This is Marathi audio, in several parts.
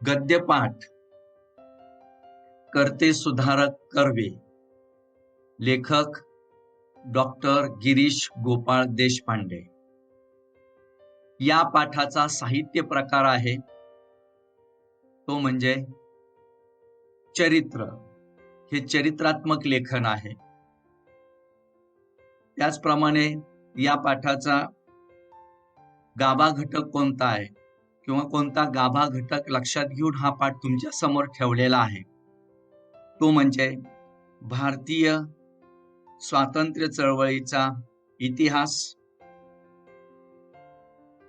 गद्यपाठ करते सुधारक कर्वे. लेखक डॉक्टर गिरीश गोपाळ देशपांडे. या पाठाचा साहित्य प्रकार आहे तो म्हणजे चरित्र. हे चरित्रात्मक लेखन आहे. त्याचप्रमाणे या पाठाचा गाभा घटक कोणता आहे किंवा कोणता गाभा घटक लक्षात घेऊन हा पाठ तुमच्या समोर ठेवलेला आहे तो म्हणजे भारतीय स्वातंत्र्य चळवळीचा इतिहास.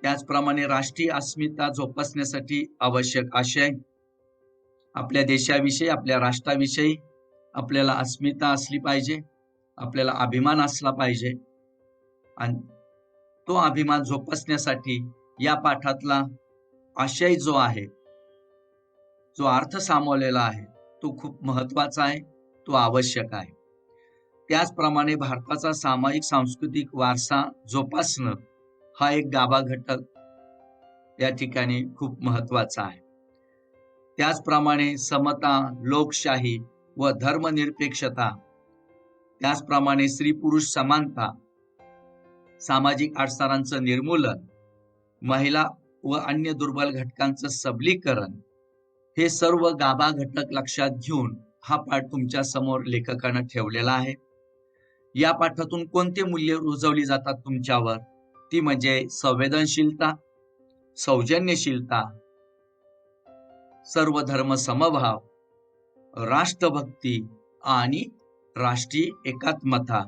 त्याचप्रमाणे राष्ट्रीय अस्मिता जोपासण्यासाठी आवश्यक आशय. आपल्या देशाविषयी, आपल्या राष्ट्राविषयी आपल्याला अस्मिता असली पाहिजे, आपल्याला अभिमान असला पाहिजे. आणि तो अभिमान जोपासण्यासाठी या पाठातला आशय जो आहे, जो अर्थ सामावलेला आहे, तो खूप महत्वाचा आहे, तो आवश्यक आहे. त्याचप्रमाणे भारताचा सामाजिक सांस्कृतिक वारसा जोपासणं हा एक गाभा घटक या ठिकाणी खूप महत्वाचा आहे. त्याचप्रमाणे समता, लोकशाही व धर्मनिरपेक्षता, त्याचप्रमाणे स्त्री पुरुष समानता, सामाजिक अडसरांचं निर्मूलन, महिला व अन्य दुर्बल घटकांचं सबलीकरण, हे सर्व गाभा घटक लक्षात घेऊन हा पाठ तुमच्या समोर लेखकानं ठेवलेला आहे. या पाठातून कोणते मूल्य रुजवली जातात तुमच्यावर? ती म्हणजे संवेदनशीलता, सौजन्यशीलता, सर्व धर्म समभाव, राष्ट्रभक्ती आणि राष्ट्रीय एकात्मता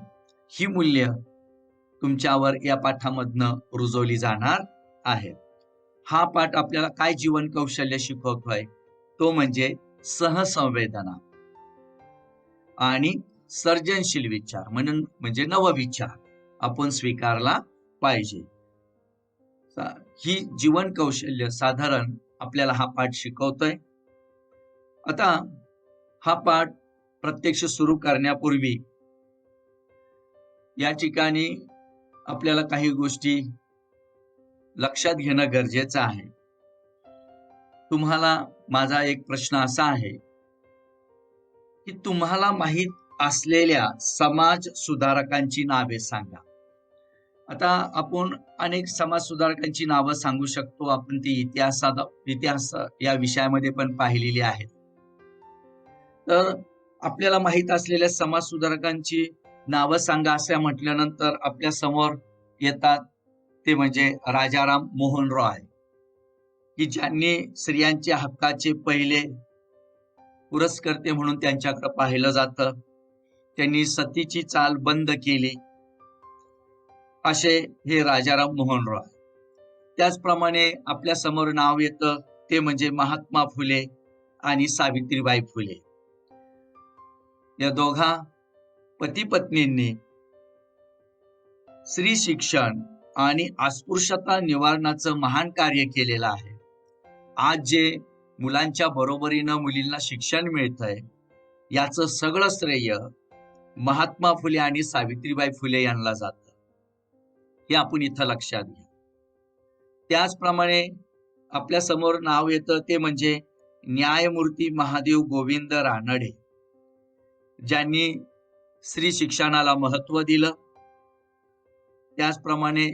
ही मूल्य तुमच्यावर या पाठामधनं रुजवली जाणार आहेत. हा पाठ आपल्याला काय जीवन कौशल्य शिकवतोय? तो म्हणजे सहसंवेदना आणि सर्जनशील विचार म्हणजे नवविचार आपण स्वीकारला पाहिजे. ही जीवन कौशल्य साधारण आपल्याला हा पाठ शिकवतोय. आता हा पाठ प्रत्यक्ष सुरू करण्यापूर्वी या ठिकाणी आपल्याला काही गोष्टी लक्षात घेणं गरजेचं आहे. तुम्हाला माझा एक प्रश्न असा आहे की तुम्हाला माहित असलेल्या समाज सुधारकांची नावे सांगा. आता आपण अनेक समाज सुधारकांची नावं सांगू शकतो. आपण ती इतिहास या विषयामध्ये पण पाहिलेली आहेत. तर आपल्याला माहित असलेल्या समाज सुधारकांची नावं सांगा असं म्हटल्यानंतर आपल्या समोर येतात ते म्हणजे राजाराम मोहन रॉय, की ज्यांनी स्त्रियांच्या हक्काचे पहिले पुरस्कर्ते म्हणून त्यांच्याकडे पाहिलं जातं. त्यांनी सतीची चाल बंद केली, असे हे राजाराम मोहन रॉय. त्याचप्रमाणे आपल्या समोर नाव येतं ते म्हणजे महात्मा फुले आणि सावित्रीबाई फुले. या दोघा पती पत्नींनी स्त्री शिक्षण आणि अस्पृश्यता निवारणाचं महान कार्य केलेलं आहे. आज जे मुलांच्या बरोबरीनं मुलींना शिक्षण मिळतंय याचं सगळं श्रेय महात्मा फुले आणि सावित्रीबाई फुले यांना जातं. हे आपण इथं लक्षात घ्या. त्याचप्रमाणे आपल्या समोर नाव येतं ते म्हणजे न्यायमूर्ती महादेव गोविंद रानडे, ज्यांनी स्त्री शिक्षणाला महत्व दिलं. त्याचप्रमाणे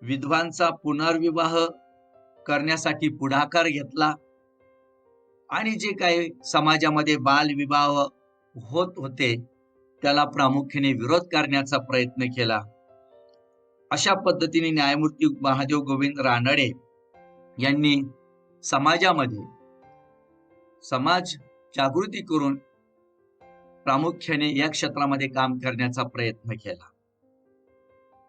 विधवांचा पुनर्विवाह करण्यासाठी पुढाकार घेतला आणि जे काही समाजामध्ये बालविवाह होत होते त्याला प्रामुख्याने विरोध करण्याचा प्रयत्न केला. अशा पद्धतीने न्यायमूर्ती महादेव गोविंद रानडे यांनी समाजामध्ये समाज जागृती करून प्रामुख्याने या क्षेत्रामध्ये काम करण्याचा प्रयत्न केला.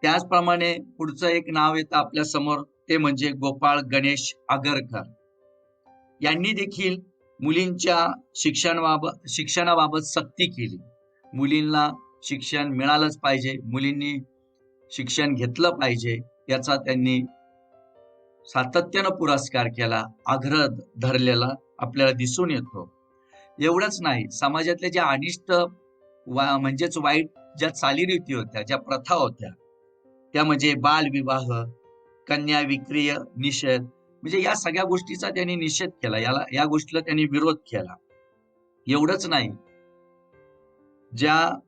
त्याचप्रमाणे पुढचं एक नाव येतं आपल्या समोर ते म्हणजे गोपाळ गणेश आगरकर. यांनी देखील मुलींच्या शिक्षणाबाबत सक्ती केली. मुलींना शिक्षण मिळालंच पाहिजे, मुलींनी शिक्षण घेतलं पाहिजे याचा त्यांनी सातत्यानं पुरस्कार केला, आग्रह धरलेला आपल्याला दिसून येतो. एवढंच नाही, समाजातल्या ज्या अनिष्ट म्हणजेच वाईट ज्या चालीरीती होत्या, ज्या प्रथा होत्या, त्या म्हणजे बालविवाह, कन्या विक्रिय निषेध म्हणजे या सगळ्या गोष्टीचा त्यांनी निषेध केला, या गोष्टीला त्यांनी विरोध केला. एवढंच नाही, ज्या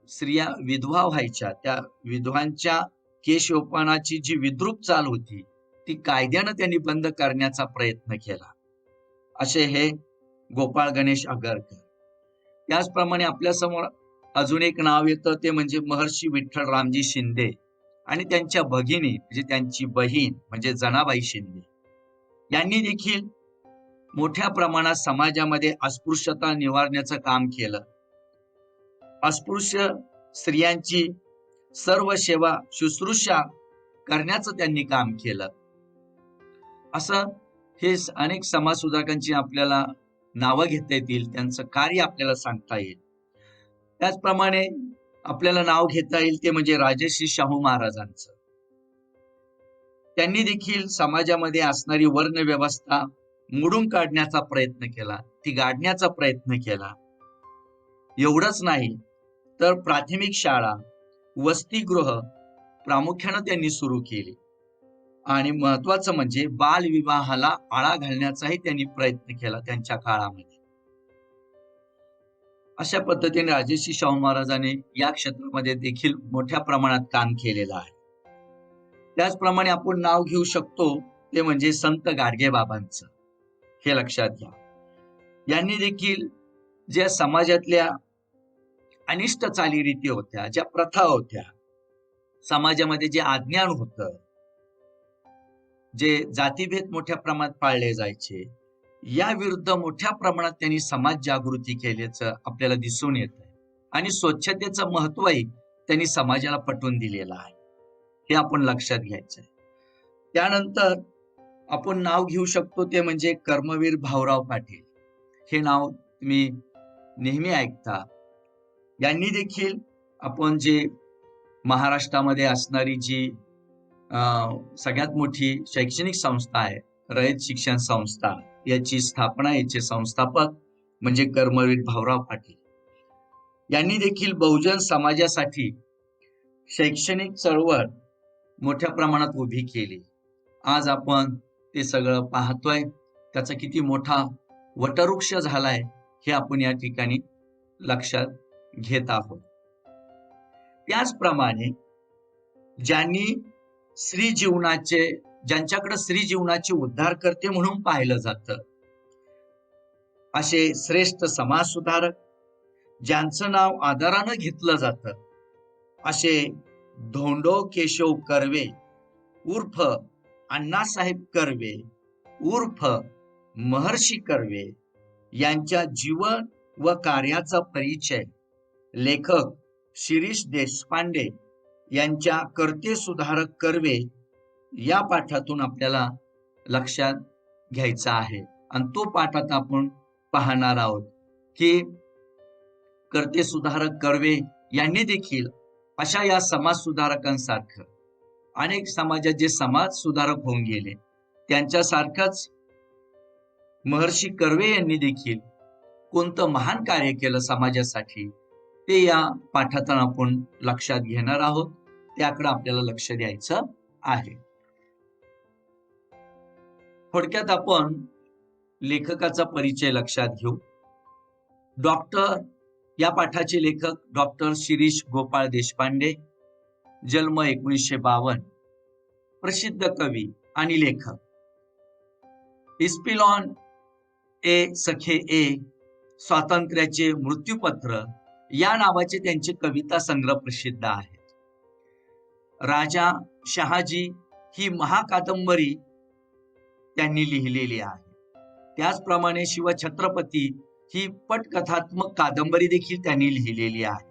स्त्रिया विधवा व्हायच्या त्या विधवांच्या केशोपनाची जी विद्रूप चाल होती ती कायद्यानं त्यांनी बंद करण्याचा प्रयत्न केला. असे हे गोपाळ गणेश आगरकर. त्याचप्रमाणे आपल्या समोर अजून एक नाव येतं, ते म्हणजे महर्षी विठ्ठल रामजी शिंदे आणि त्यांच्या भगिनी म्हणजे त्यांची बहीण म्हणजे जनाबाई शिंदे यांनी देखील मोठ्या प्रमाणात समाजामध्ये अस्पृश्यता निवारण्याचं काम केलं. अस्पृश्य स्त्रियांची सर्व सेवा शुश्रूषा करण्याचं त्यांनी काम केलं. असं हे अनेक समाजसुधारकांची आपल्याला नावं घेता येतील, त्यांचं कार्य आपल्याला सांगता येईल. त्याचप्रमाणे आपल्याला नाव घेता येईल ते म्हणजे राजर्षी शाहू महाराजांचं. त्यांनी देखील समाजामध्ये असणारी वर्ण व्यवस्था मोडून काढण्याचा प्रयत्न केला, ती गाडण्याचा प्रयत्न केला. एवढंच नाही तर प्राथमिक शाळा, वसतिगृह प्रामुख्यानं त्यांनी सुरू केली आणि महत्वाचं म्हणजे बालविवाहाला आळा घालण्याचाही त्यांनी प्रयत्न केला त्यांच्या काळामध्ये. अशा पद्धतीने राजर्षी शाहू महाराजांनी या क्षेत्रामध्ये देखील मोठ्या प्रमाणात काम केलेलं आहे. त्याचप्रमाणे आपण नाव घेऊ शकतो ते म्हणजे संत गाडगेबाबांचं. हे लक्षात घ्या, यांनी देखील ज्या समाजातल्या अनिष्ट चालीरीती होत्या, ज्या प्रथा होत्या, समाजामध्ये जे अज्ञान होतं, जे जातीभेद मोठ्या प्रमाणात पाळले जायचे, या विरुद्ध मोठ्या प्रमाणात त्यांनी समाज जागृती केल्याचं आपल्याला दिसून येतं आणि स्वच्छतेचं महत्वही त्यांनी समाजाला पटवून दिलेलं आहे. हे आपण लक्षात घ्यायचंय. त्यानंतर आपण नाव घेऊ शकतो ते म्हणजे कर्मवीर भाऊराव पाटील. हे नाव तुम्ही नेहमी ऐकता. यांनी देखील आपण जे महाराष्ट्रामध्ये असणारी जी सगळ्यात मोठी शैक्षणिक संस्था आहे, रयत शिक्षण संस्था, याची स्थापना, याचे संस्थापक म्हणजे कर्मवीर भाऊराव पाटील. यांनी देखील बहुजन समाजासाठी शैक्षणिक चळवळ मोठ्या प्रमाणात उभी केली. आज आपण ते सगळं पाहतोय, त्याचा किती मोठा वटवृक्ष झालाय हे आपण या ठिकाणी लक्षात घेत आहोत. त्याचप्रमाणे ज्यांच्याकडे स्त्री जीवनाचे उद्धारकर्ते म्हणून पाहिलं जातं, असे श्रेष्ठ समाज सुधारक ज्यांचं नाव आदरानं घेतलं जातं, असे धोंडो केशव कर्वे उर्फ अण्णासाहेब कर्वे उर्फ महर्षी कर्वे यांच्या जीवन व कार्याचा परिचय लेखक शिरीष देशपांडे यांच्या कर्ते सुधारक कर्वे या पाठातून आपल्याला लक्षात घ्यायचा आहे. आणि तो पाठ आता आपण पाहणार आहोत की कर्ते सुधारक कर्वे यांनी देखील अशा या समाज सुधारकांसारखं अनेक समाजात जे समाज सुधारक होऊन गेले त्यांच्यासारखंच महर्षी कर्वे यांनी देखील कोणतं महान कार्य केलं समाजासाठी, ते या पाठातून आपण लक्षात घेणार आहोत. त्याकडे आपल्याला लक्ष द्यायचं आहे. थोडक्यात आपण लेखकाचा परिचय लक्षात घेऊ. या पाठाचे लेखक डॉक्टर शिरीष गोपाळ देशपांडे, जन्म 1952, प्रसिद्ध कवी आणि लेखक. इस्पिलॉन ए सखे ए, स्वातंत्र्याचे मृत्यूपत्र या नावाचे त्यांचे कविता संग्रह प्रसिद्ध आहेत. राजा शहाजी ही महाकादंबरी त्यांनी लिहिलेली आहे. त्याचप्रमाणे शिवछत्रपती ही पटकथात्मक कादंबरी देखील त्यांनी लिहिलेली आहे.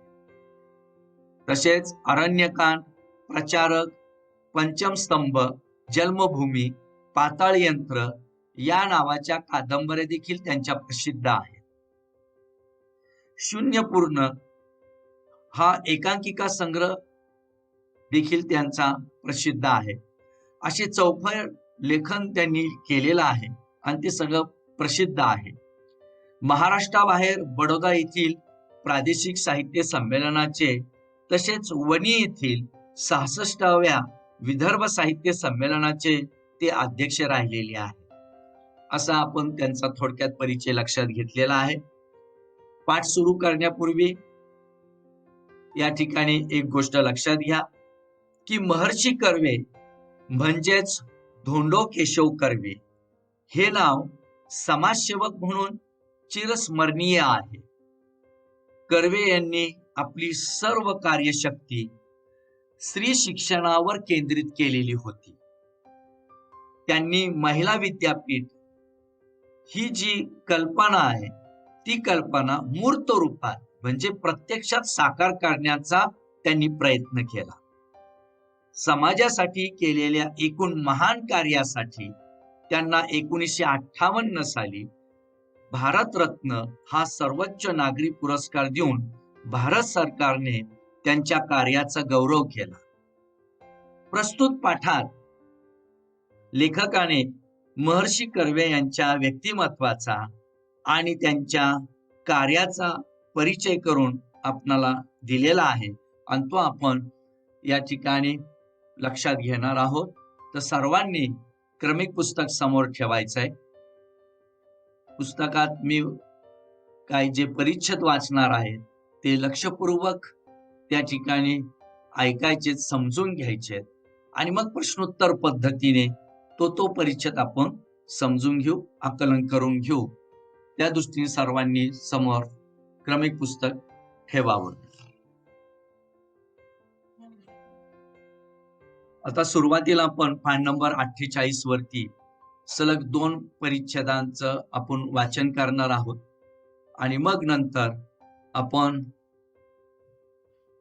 तसेच अरण्यकांड, प्रचारक, पंचम स्तंभ, जन्मभूमी, पाताळ यंत्र या नावाच्या कादंबऱ्या देखील त्यांच्या प्रसिद्ध आहेत. शून्यपूर्ण हा एकांकिका संग्रह देखील त्यांचा प्रसिद्ध आहे. असे चौफर लेखन त्यांनी केलेलं आहे आणि ते सगळं प्रसिद्ध आहे. महाराष्ट्राबाहेर बडोदा येथील प्रादेशिक साहित्य संमेलनाचे तसेच वणी येथील 66व्या विदर्भ साहित्य संमेलनाचे ते अध्यक्ष राहिलेले आहेत. असा आपण त्यांचा थोडक्यात परिचय लक्षात घेतलेला आहे. पाठ सुरू करण्यापूर्वी या ठिकाणी एक गोष्ट लक्षात घ्या की महर्षी कर्वे म्हणजेच धोंडो केशव कर्वे हे नाव समाजसेवक म्हणून चिरस्मरणीय आहे. कर्वे यांनी आपली सर्व कार्यशक्ती स्त्री शिक्षणावर केंद्रित केलेली होती. त्यांनी महिला विद्यापीठ ही जी कल्पना आहे ती कल्पना मूर्त रूपात म्हणजे प्रत्यक्षात साकार करण्याचा त्यांनी प्रयत्न केला. समाजासाठी केलेल्या एकूण महान कार्यासाठी त्यांना 1958 साली भारतरत्न हा सर्वोच्च नागरी पुरस्कार देऊन भारत सरकारने त्यांच्या कार्याचा गौरव केला. प्रस्तुत पाठात लेखकाने महर्षी कर्वे यांच्या व्यक्तिमत्वाचा आणि त्यांच्या कार्याचा परिचय करून आपणाला दिलेला आहे आणि तो आपण या ठिकाणी लक्षात घेणार आहोत. तर सर्वांनी क्रमिक पुस्तक समोर ठेवायचं आहे. पुस्तकात मी काही जे परिच्छेद वाचणार आहे ते लक्षपूर्वक त्या ठिकाणी ऐकायचे, समजून घ्यायचे आणि मग प्रश्नोत्तर पद्धतीने तो परिच्छेद आपण समजून घेऊ, आकलन करून घेऊ. त्या दृष्टीने सर्वांनी समोर क्रमिक पुस्तक ठेवावं. आता सुरुवातीला आपण पान नंबर 48 वरती सलग 2 परिच्छेदांचं आपण वाचन करणार आहोत आणि मग नंतर आपण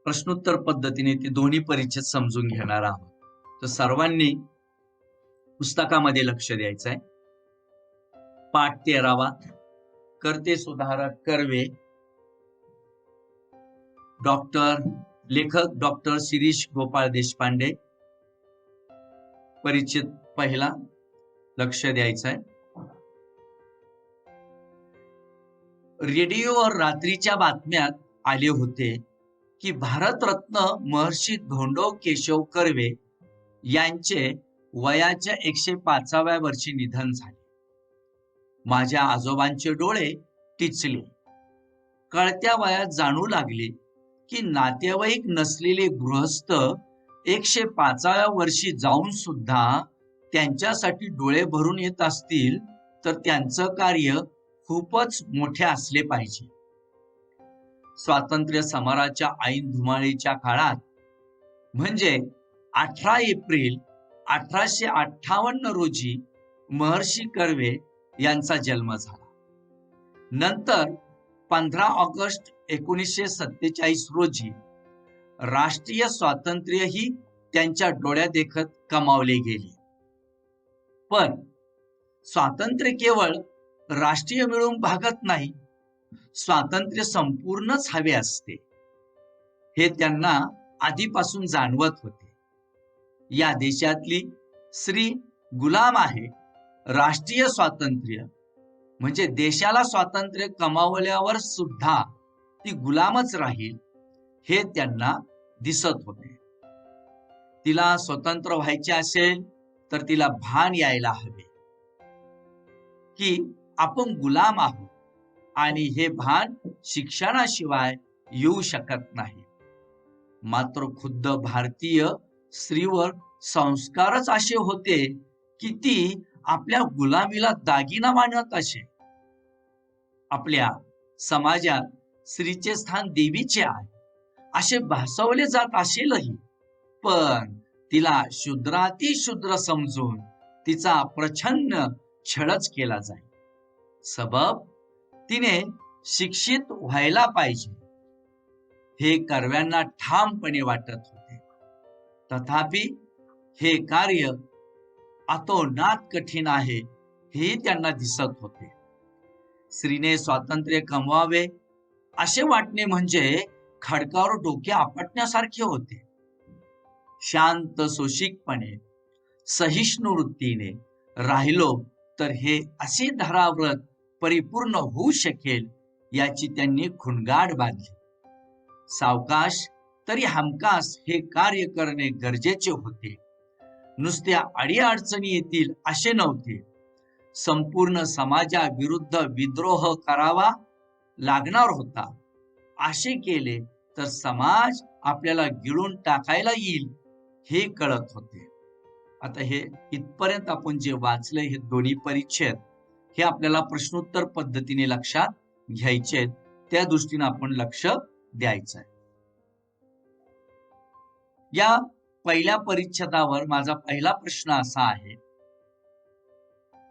प्रश्नोत्तर पद्धतीने ते दोन्ही परिच्छेद समजून घेणार आहोत. तर सर्वांनी पुस्तकामध्ये लक्ष द्यायचं आहे. पाठ 13वा, कर्ते सुधारक कर्वे, लेखक डॉक्टर शिरीष गोपाळ देशपांडे. परिच्छेद पहिला, लक्ष द्यायचं आहे. रेडिओवर रात्रीच्या बातम्यात आले होते की भारतरत्न महर्षी धोंडो केशव कर्वे यांचे वयाच्या 105व्या वर्षी निधन झाले. माझ्या आजोबांचे डोळे टिचले. कळत्या वयात जाणू लागले की नातेवाईक नसलेले गृहस्थ 105व्या वर्षी जाऊन सुद्धा त्यांच्यासाठी डोळे भरून येत असतील तर त्यांचं कार्य खूपच मोठे असले पाहिजे. स्वातंत्र्य समराच्या ऐन धुमाळीच्या काळात म्हणजे 18 एप्रिल 1858 रोजी महर्षी कर्वे यांचा जन्म झाला. नंतर 15 ऑगस्ट 1947 रोजी राष्ट्रीय स्वातंत्र्यही त्यांच्या डोळ्यादेखत कमावले गेले. पण स्वातंत्र्य केवळ राष्ट्रीय मिळून भागत नाही, स्वातंत्र्य संपूर्णच हवे असते हे त्यांना आधीपासून जाणवत होते. या देशातली स्त्री गुलाम आहे. राष्ट्रीय स्वातंत्र्य म्हणजे देशाला स्वातंत्र्य कमावल्यावर सुद्धा ती गुलामच राहील हे त्यांना दिसत होते. तिला स्वतंत्र व्हायचे असेल तर तिला भान यायला हवे की आपण गुलाम आहोत आणि हे भान शिक्षणाशिवाय येऊ शकत नाही. मात्र खुद्द भारतीय स्त्रीवर संस्कारच असे होते की ती आपल्या गुलामीला दागिना मानत असे. आपल्या समाजात स्त्रीचे स्थान देवीचे आहे असे भासवले जात असेलही, पण तिला शूद्रातिशूद्र समजून तिचा प्रछन्न छळच केला जाईल. सबब तिने शिक्षित व्हायला पाहिजे हे कर्व्यांना ठामपणे वाटत होते. तथापि हे कार्य अतोनात कठीण आहे हे त्यांना दिसत होते. स्त्रीने स्वातंत्र्य कमवावे असे वाटणे म्हणजे खडकावर डोके आपटण्यासारखे होते. शांत सोशिकपणे सहिष्णु वृत्तीने राहिलो तर हे असे धराव्रत परिपूर्ण होऊ शकेल याची त्यांनी खुणगाड बांधली. सावकाश तरी हमखास हे कार्य करणे गरजेचे होते. नुसत्या अडीअडचणी येतील असे नव्हते. संपूर्ण समाजाविरुद्ध विद्रोह करावा लागणार होता. असे केले तर समाज आपल्याला गिळून टाकायला येईल हे कळत होते. आता हे इथपर्यंत आपण जे वाचलंय हे दोन्ही परिच्छेद हे आपल्याला प्रश्नोत्तर पद्धतीने लक्षात घ्यायचे आहेत. त्या दृष्टीने आपण लक्ष द्यायचं आहे. या पहिल्या परिच्छेदावर माझा पहिला प्रश्न असा आहे,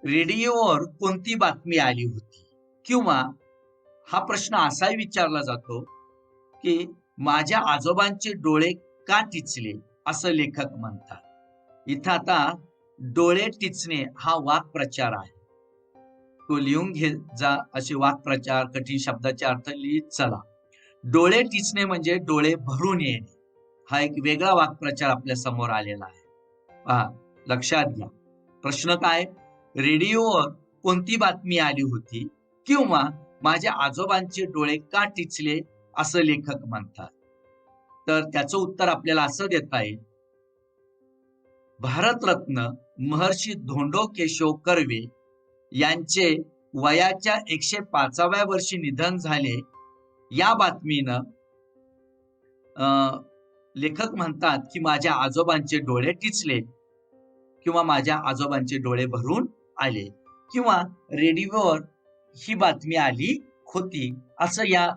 रेडिओवर कोणती बातमी आली होती? किंवा हा प्रश्न असाही विचारला जातो की माझ्या आजोबांचे डोळे का टिचले असं लेखक म्हणतात. इथं आता डोळे टिचणे हा वाक्प्रचार आहे. तो लिहून घे जा. असे वाक्प्रचार कठीण शब्दाचे अर्थ लिहित चला. डोळे टिचणे म्हणजे डोळे भरून येणे. हा एक वेगळा वाक्प्रचार आपल्या समोर आलेला आहे. पहा, लक्षात घ्या. प्रश्न काय? रेडिओवर कोणती बातमी आली होती? किंवा माझ्या आजोबांचे डोळे का टिचले असं लेखक म्हणतात. तर त्याचं उत्तर आपल्याला असं देता येईल, भारतरत्न महर्षी धोंडो केशव कर्वे यांचे वयाच्या 105व्या वर्षी निधन झाले. या बातमीनं लेखक म्हणतात की माझ्या आजोबांचे डोळे टिचले किंवा माझ्या आजोबांचे डोळे भरून आले किंवा रेडिओवर ही बातमी आली होती, असं या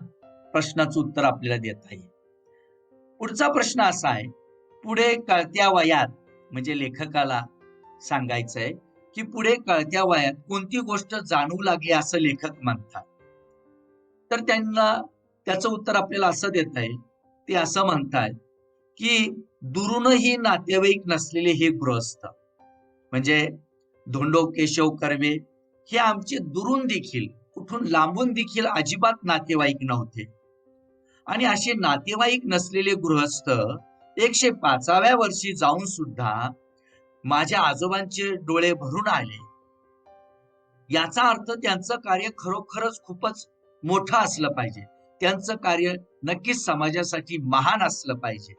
प्रश्नाचं उत्तर आपल्याला देता येईल. पुढचा प्रश्न असा आहे, पुढे कळत्या वयात, म्हणजे लेखकाला सांगायचंय की पुढे कळत्या वयात कोणती गोष्ट जाणवू लागली असं लेखक म्हणतात. तर त्यांना त्याचं उत्तर आपल्याला असं देता येईल. ते असं म्हणतात की दुरूनही नातेवाईक नसलेले हे गृहस्थ, म्हणजे धोंडो केशव कर्वे हे आमचे दुरून देखील, कुठून लांबून देखील अजिबात नातेवाईक नव्हते. आणि असे नातेवाईक नसलेले गृहस्थ 105व्या वर्षी जाऊन सुद्धा माझ्या आजोबांचे डोळे भरून आले. याचा अर्थ त्यांचं कार्य खरोखरच खूपच मोठं असलं पाहिजे. त्यांचं कार्य नक्कीच समाजासाठी महान असलं पाहिजे.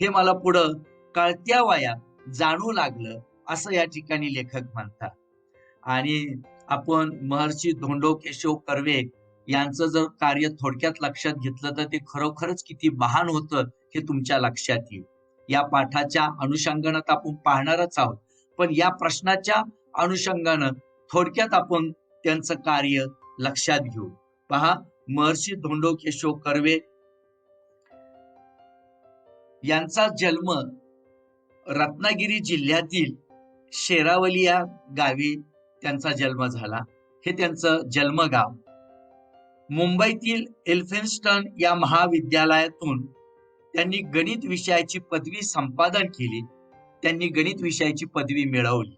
हे मला पुढं कळत्या वयात जाणवू लागलं असं या ठिकाणी लेखक म्हणतात. आणि आपण महर्षी धोंडो केशव कर्वे यांचं जर कार्य थोडक्यात लक्षात घेतलं तर ते खरोखरच किती महान होतं हे तुमच्या लक्षात येईल. या पाठाच्या अनुषंगानं आपण पाहणारच आहोत, पण या प्रश्नाच्या अनुषंगानं थोडक्यात आपण त्यांचं कार्य लक्षात घेऊ. पहा, महर्षी धोंडो केशव कर्वे यांचा जन्म रत्नागिरी जिल्ह्यातील शेरावली या गावी त्यांचा जन्म झाला. हे त्यांचं जन्मगाव. मुंबईतील एल्फिन्स्टन या महाविद्यालयातून त्यांनी गणित विषयाची पदवी संपादन केली. त्यांनी गणित विषयाची पदवी मिळवली.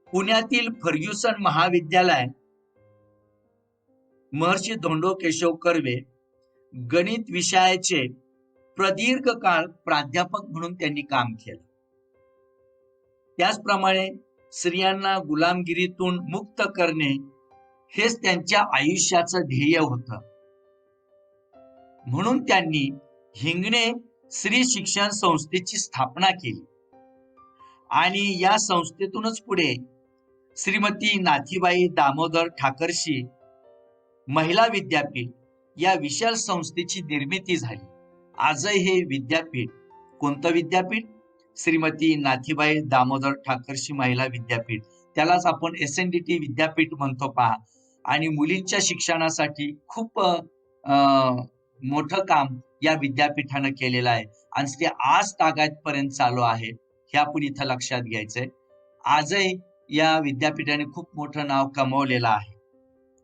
पुण्यातील फर्ग्युसन महाविद्यालयात महर्षी धोंडो केशव कर्वे गणित विषयाचे प्रदीर्घ काळ प्राध्यापक म्हणून त्यांनी काम केलं. त्याचप्रमाणे स्त्रियांना गुलामगिरीतून मुक्त करणे हेच त्यांच्या आयुष्याचं ध्येय होतं. म्हणून त्यांनी हिंगणे स्त्री शिक्षण संस्थेची स्थापना केली आणि या संस्थेतूनच पुढे श्रीमती नाथीबाई दामोदर ठाकरसी महिला विद्यापीठ या विशाल संस्थेची निर्मिती झाली. आजही हे विद्यापीठ, कोणतं विद्यापीठ? श्रीमती नाथीबाई दामोदर ठाकरसी महिला विद्यापीठ, त्यालाच आपण SNDT विद्यापीठ म्हणतो. पहा, आणि मुलींच्या शिक्षणासाठी खूप मोठं काम या विद्यापीठानं केलेलं आहे आणि ते आज तागायतपर्यंत चालू आहे. हे आपण इथं लक्षात घ्यायचंय. आजही या विद्यापीठाने खूप मोठं नाव कमवलेलं आहे.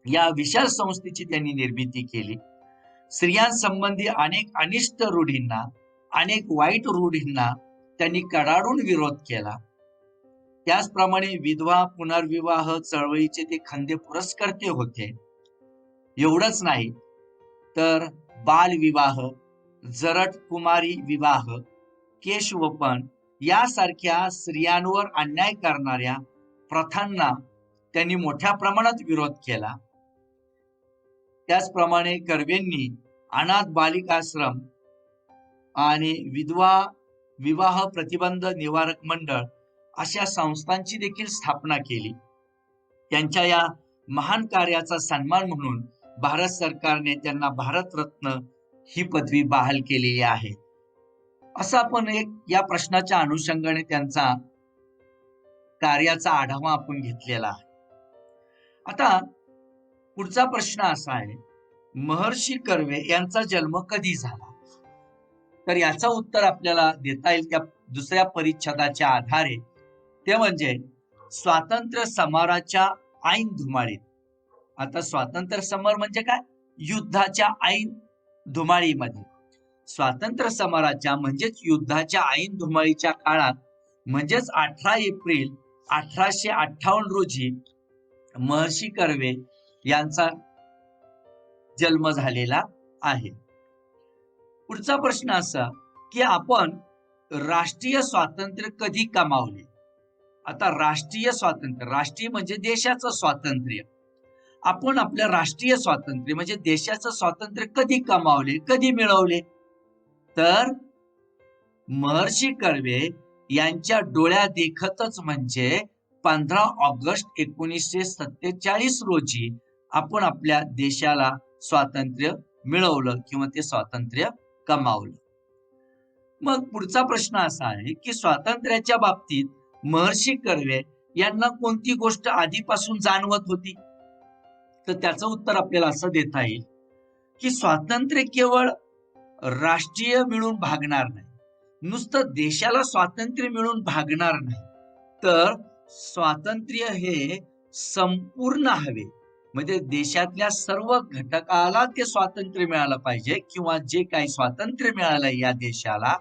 या विशाल संस्थेची त्यांनी निर्मिती केली. स्त्रियांसंबंधी अनेक अनिष्ट रूढींना, अनेक वाईट रूढींना त्यांनी कडाडून विरोध केला. त्याचप्रमाणे विधवा पुनर्विवाह चळवळीचे ते खंदे पुरस्कर्ते होते. एवढंच नाही तर बालविवाह, जरट कुमारी विवाह, केशवपन यासारख्या स्त्रियांवर अन्याय करणाऱ्या प्रथांना त्यांनी मोठ्या प्रमाणात विरोध केला. त्याचप्रमाणे कर्वेंनी अनाथ बालिकाश्रम आणि विधवा विवाह प्रतिबंध निवारक मंडळ अशा संस्थांची देखील स्थापना केली. त्यांच्या या महान कार्याचा सन्मान म्हणून भारत सरकारने त्यांना भारतरत्न ही पदवी बहाल केलेली आहे. असं आपण एक या प्रश्नाच्या अनुषंगाने त्यांचा कार्याचा आढावा आपण घेतलेला आहे. आता पुढचा प्रश्न असा आहे, महर्षी कर्वे यांचा जन्म कधी झाला? तर याचं उत्तर आपल्याला देता येईल त्या दुसऱ्या परिच्छेदाच्या आधारे, ते म्हणजे स्वातंत्र्य समराच्या ऐन धुमाळीत. आता स्वातंत्र्य समर म्हणजे काय? युद्धाच्या ऐन धुमाळीमध्ये, स्वातंत्र्य समराच्या म्हणजेच युद्धाच्या ऐन धुमाळीच्या काळात, म्हणजेच 18 एप्रिल 1858 रोजी महर्षी कर्वे यांचा जन्म झालेला आहे. पुढचा प्रश्न असा की आपण राष्ट्रीय स्वातंत्र्य कधी कमावले? आता राष्ट्रीय स्वातंत्र्य, राष्ट्रीय म्हणजे देशाचं स्वातंत्र्य, आपण आपलं राष्ट्रीय स्वातंत्र्य म्हणजे देशाचं स्वातंत्र्य कधी कमावले, कधी मिळवले? तर महर्षी कर्वे यांच्या डोळ्या देखतच म्हणजे 15 ऑगस्ट 1947 रोजी आपण आपल्या देशाला स्वातंत्र्य मिळवलं किंवा ते स्वातंत्र्य कमावलं. मग पुढचा प्रश्न असा आहे की स्वातंत्र्याच्या बाबतीत महर्षी कर्वे यांना कोणती गोष्ट आधीपासून जाणवत होती? तर त्याचं उत्तर आपल्याला असं देता येईल की स्वातंत्र्य केवळ राष्ट्रीय मिळून भागणार नाही, नुसतं देशाला स्वातंत्र्य मिळून भागणार नाही, तर स्वातंत्र्य हे संपूर्ण हवे, म्हणजे देशातल्या सर्व घटकाला ते स्वातंत्र्य मिळालं पाहिजे किंवा जे काही स्वातंत्र्य मिळालंय या देशाला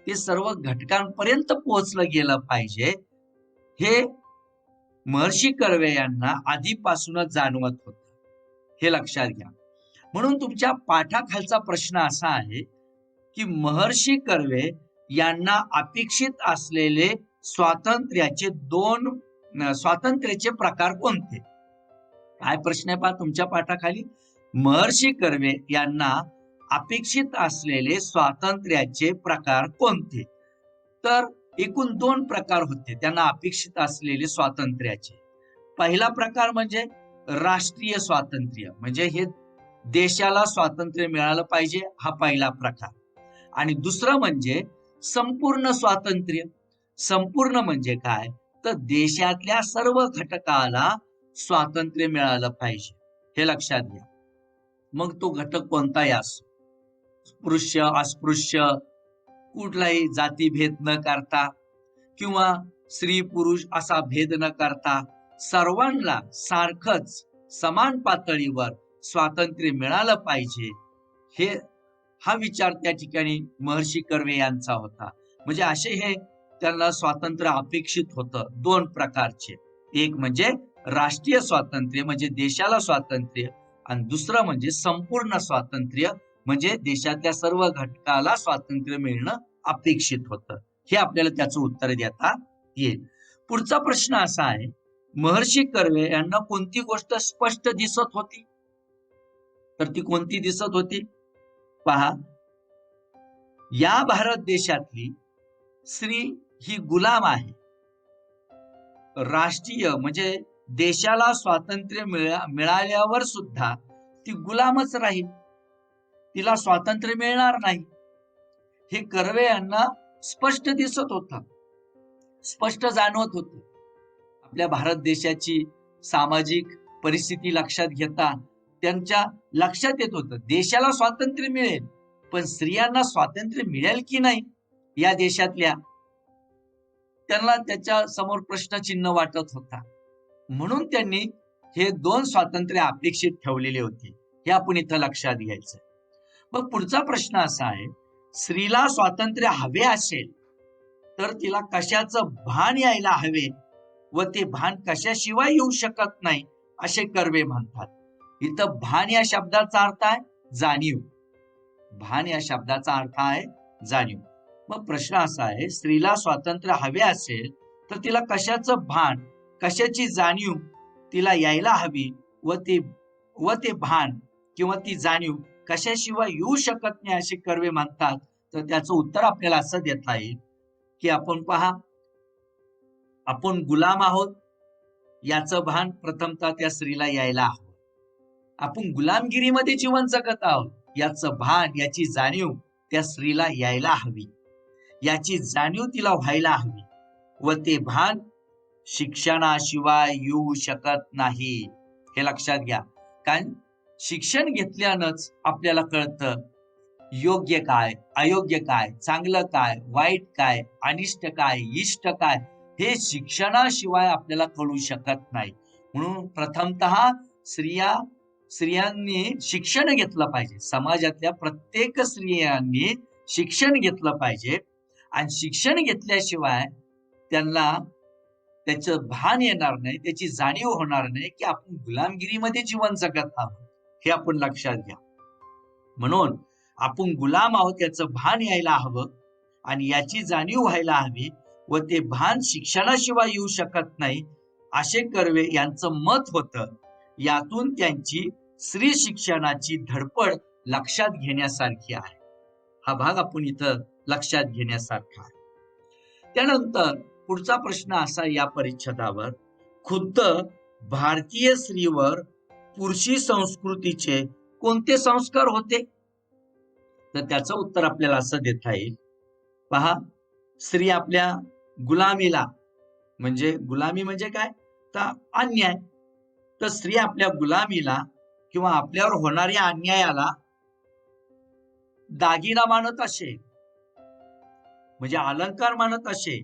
ते सर्व घटकांपर्यंत पोहोचलं गेलं पाहिजे, हे महर्षी कर्वे यांना आधीपासूनच जाणवत होतं. हे लक्षात घ्या. म्हणून तुमच्या पाठाखालचा प्रश्न असा आहे की महर्षी कर्वे यांना अपेक्षित असलेले स्वातंत्र्याचे प्रकार कोणते? काय प्रश्न आहे पहा तुमच्या पाठाखाली, महर्षी कर्वे यांना अपेक्षित असलेले स्वातंत्र्याचे प्रकार कोणते? तर एकूण 2 प्रकार होते त्यांना अपेक्षित असलेले स्वातंत्र्याचे. पहिला प्रकार म्हणजे राष्ट्रीय स्वातंत्र्य, म्हणजे हे देशाला स्वातंत्र्य मिळालं पाहिजे, हा पहिला प्रकार. आणि दुसरं म्हणजे संपूर्ण स्वातंत्र्य. संपूर्ण म्हणजे काय? तर देशातल्या सर्व घटकाला स्वातंत्र्य मिळालं पाहिजे, हे लक्षात घ्या. मग तो घटक कोणताही असो, स्पृश्य अस्पृश्य, कुठलाही जातीभेद न करता किंवा स्त्री पुरुष असा भेद न करता सर्वांना सारखंच समान पातळीवर स्वातंत्र्य मिळालं पाहिजे, हा विचार त्या ठिकाणी महर्षी कर्वे यांचा होता. म्हणजे असे हे त्यांना स्वातंत्र्य अपेक्षित होतं 2 प्रकारचे, एक म्हणजे राष्ट्रीय स्वातंत्र्य म्हणजे देशाला स्वातंत्र्य, आणि दुसरं म्हणजे संपूर्ण स्वातंत्र्य म्हणजे देशातल्या सर्व घटकाला स्वातंत्र्य मिळणं अपेक्षित होतं. हे आपल्याला त्याचं उत्तर देता येईल. पुढचा प्रश्न असा आहे, महर्षी कर्वे यांना कोणती गोष्ट स्पष्ट दिसत होती? तर ती कोणती दिसत होती? पहा, या भारत देशातली स्त्री ही गुलाम आहे. राष्ट्रीय म्हणजे देशाला स्वातंत्र्य मिळाल्यावर सुद्धा ती गुलामच राहील, तिला स्वातंत्र्य मिळणार नाही. हे कर्वे यांना स्पष्ट दिसत होतं, स्पष्ट जाणवत होतं. आपल्या भारत देशाची सामाजिक परिस्थिती लक्षात घेता त्यांच्या लक्षात येत होतं देशाला स्वातंत्र्य मिळेल, पण स्त्रियांना स्वातंत्र्य मिळेल की नाही या देशातल्या, त्यांना त्याच्या समोर प्रश्नचिन्ह वाटत होता. म्हणून त्यांनी हे 2 स्वातंत्र्य अपेक्षित ठेवलेले होते, हे आपण इथं लक्षात घ्यायचं. मग पुढचा प्रश्न असा आहे, स्त्रीला स्वातंत्र्य हवे असेल तर तिला कशाचं भान यायला हवे व ते भान कशाशिवाय येऊ शकत नाही असे कर्वे म्हणतात. इथं भान या शब्दाचा अर्थ आहे जाणीव. भान या शब्दाचा अर्थ आहे जाणीव. मग प्रश्न असा आहे, स्त्रीला स्वातंत्र्य हवे असेल तर तिला कशाचं भान, कशाची जाणीव तिला यायला हवी व ते भान किंवा ती जाणीव कशाशिवाय येऊ शकत नाही असे कर्वे म्हणतात. तर त्याचं उत्तर आपल्याला असं देता येईल की आपण पहा, आपण गुलाम आहोत याचं भान प्रथमतः त्या स्त्रीला यायला हवं. आपण गुलामगिरीमध्ये जीवन जगत आहोत याचं भान, याची जाणीव त्या स्त्रीला यायला हवी. याची जाणीव तिला व्हायला हवी व ते भान शिक्षणाशिवाय येऊ शकत नाही. हे लक्षात घ्या. कारण शिक्षण घेतल्यानंच आपल्याला कळतं योग्य काय, अयोग्य काय, चांगलं काय, वाईट काय, अनिष्ट काय, इष्ट काय, हे शिक्षणाशिवाय आपल्याला कळू शकत नाही. म्हणून प्रथमतः स्त्रियांनी शिक्षण घेतलं पाहिजे. समाजातल्या प्रत्येक स्त्रियांनी शिक्षण घेतलं पाहिजे आणि शिक्षण घेतल्याशिवाय त्यांना त्याचं भान येणार नाही, त्याची जाणीव होणार नाही की आपण गुलामगिरीमध्ये जीवन जगत आहोत. हे आपण लक्षात घ्या. म्हणून आपण गुलाम आहोत याचं भान यायला हवं आणि याची जाणीव व्हायला हवी व ते भान शिक्षणाशिवाय येऊ शकत नाही, असे कर्वे यांचं मत होतं. यातून त्यांची स्त्री शिक्षणाची धडपड लक्षात घेण्यासारखी आहे. हा भाग आपण इथं लक्षात घेण्यासारखा आहे. त्यानंतर पुढचा प्रश्न असा या परिच्छेदावर, खुद्द भारतीय स्त्रीवर पुरुषी संस्कृतीचे कोणते संस्कार होते? तर त्याचं उत्तर आपल्याला असं देता येईल. पहा, स्त्री आपल्या गुलामीला, म्हणजे गुलामी म्हणजे काय तर अन्याय, तर स्त्री आपल्या गुलामीला किंवा आपल्यावर होणाऱ्या अन्यायाला दागिना मानत असे, म्हणजे अलंकार मानत असे.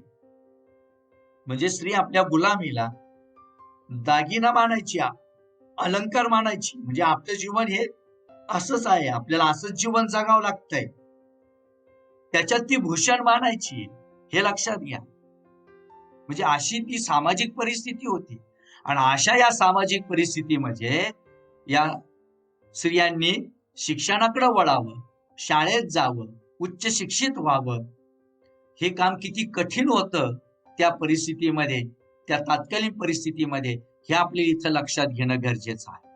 म्हणजे स्त्री आपल्या गुलामीला दागिना मानायची, अलंकार मानायची. म्हणजे आपलं जीवन हे असंच आहे, आपल्याला असंच जीवन जगावं लागतंय, त्याच्यात ती भूषण मानायची. हे लक्षात घ्या. म्हणजे अशी ती सामाजिक परिस्थिती होती आणि अशा या सामाजिक परिस्थितीमध्ये या स्त्रियांनी शिक्षणाकडे वळावं, शाळेत जावं, उच्च शिक्षित व्हावं. हे काम किती कठीण होतं त्या परिस्थितीमध्ये, त्या तात्कालीन परिस्थितीमध्ये, हे आपल्या इथं लक्षात घेणं गरजेचं आहे.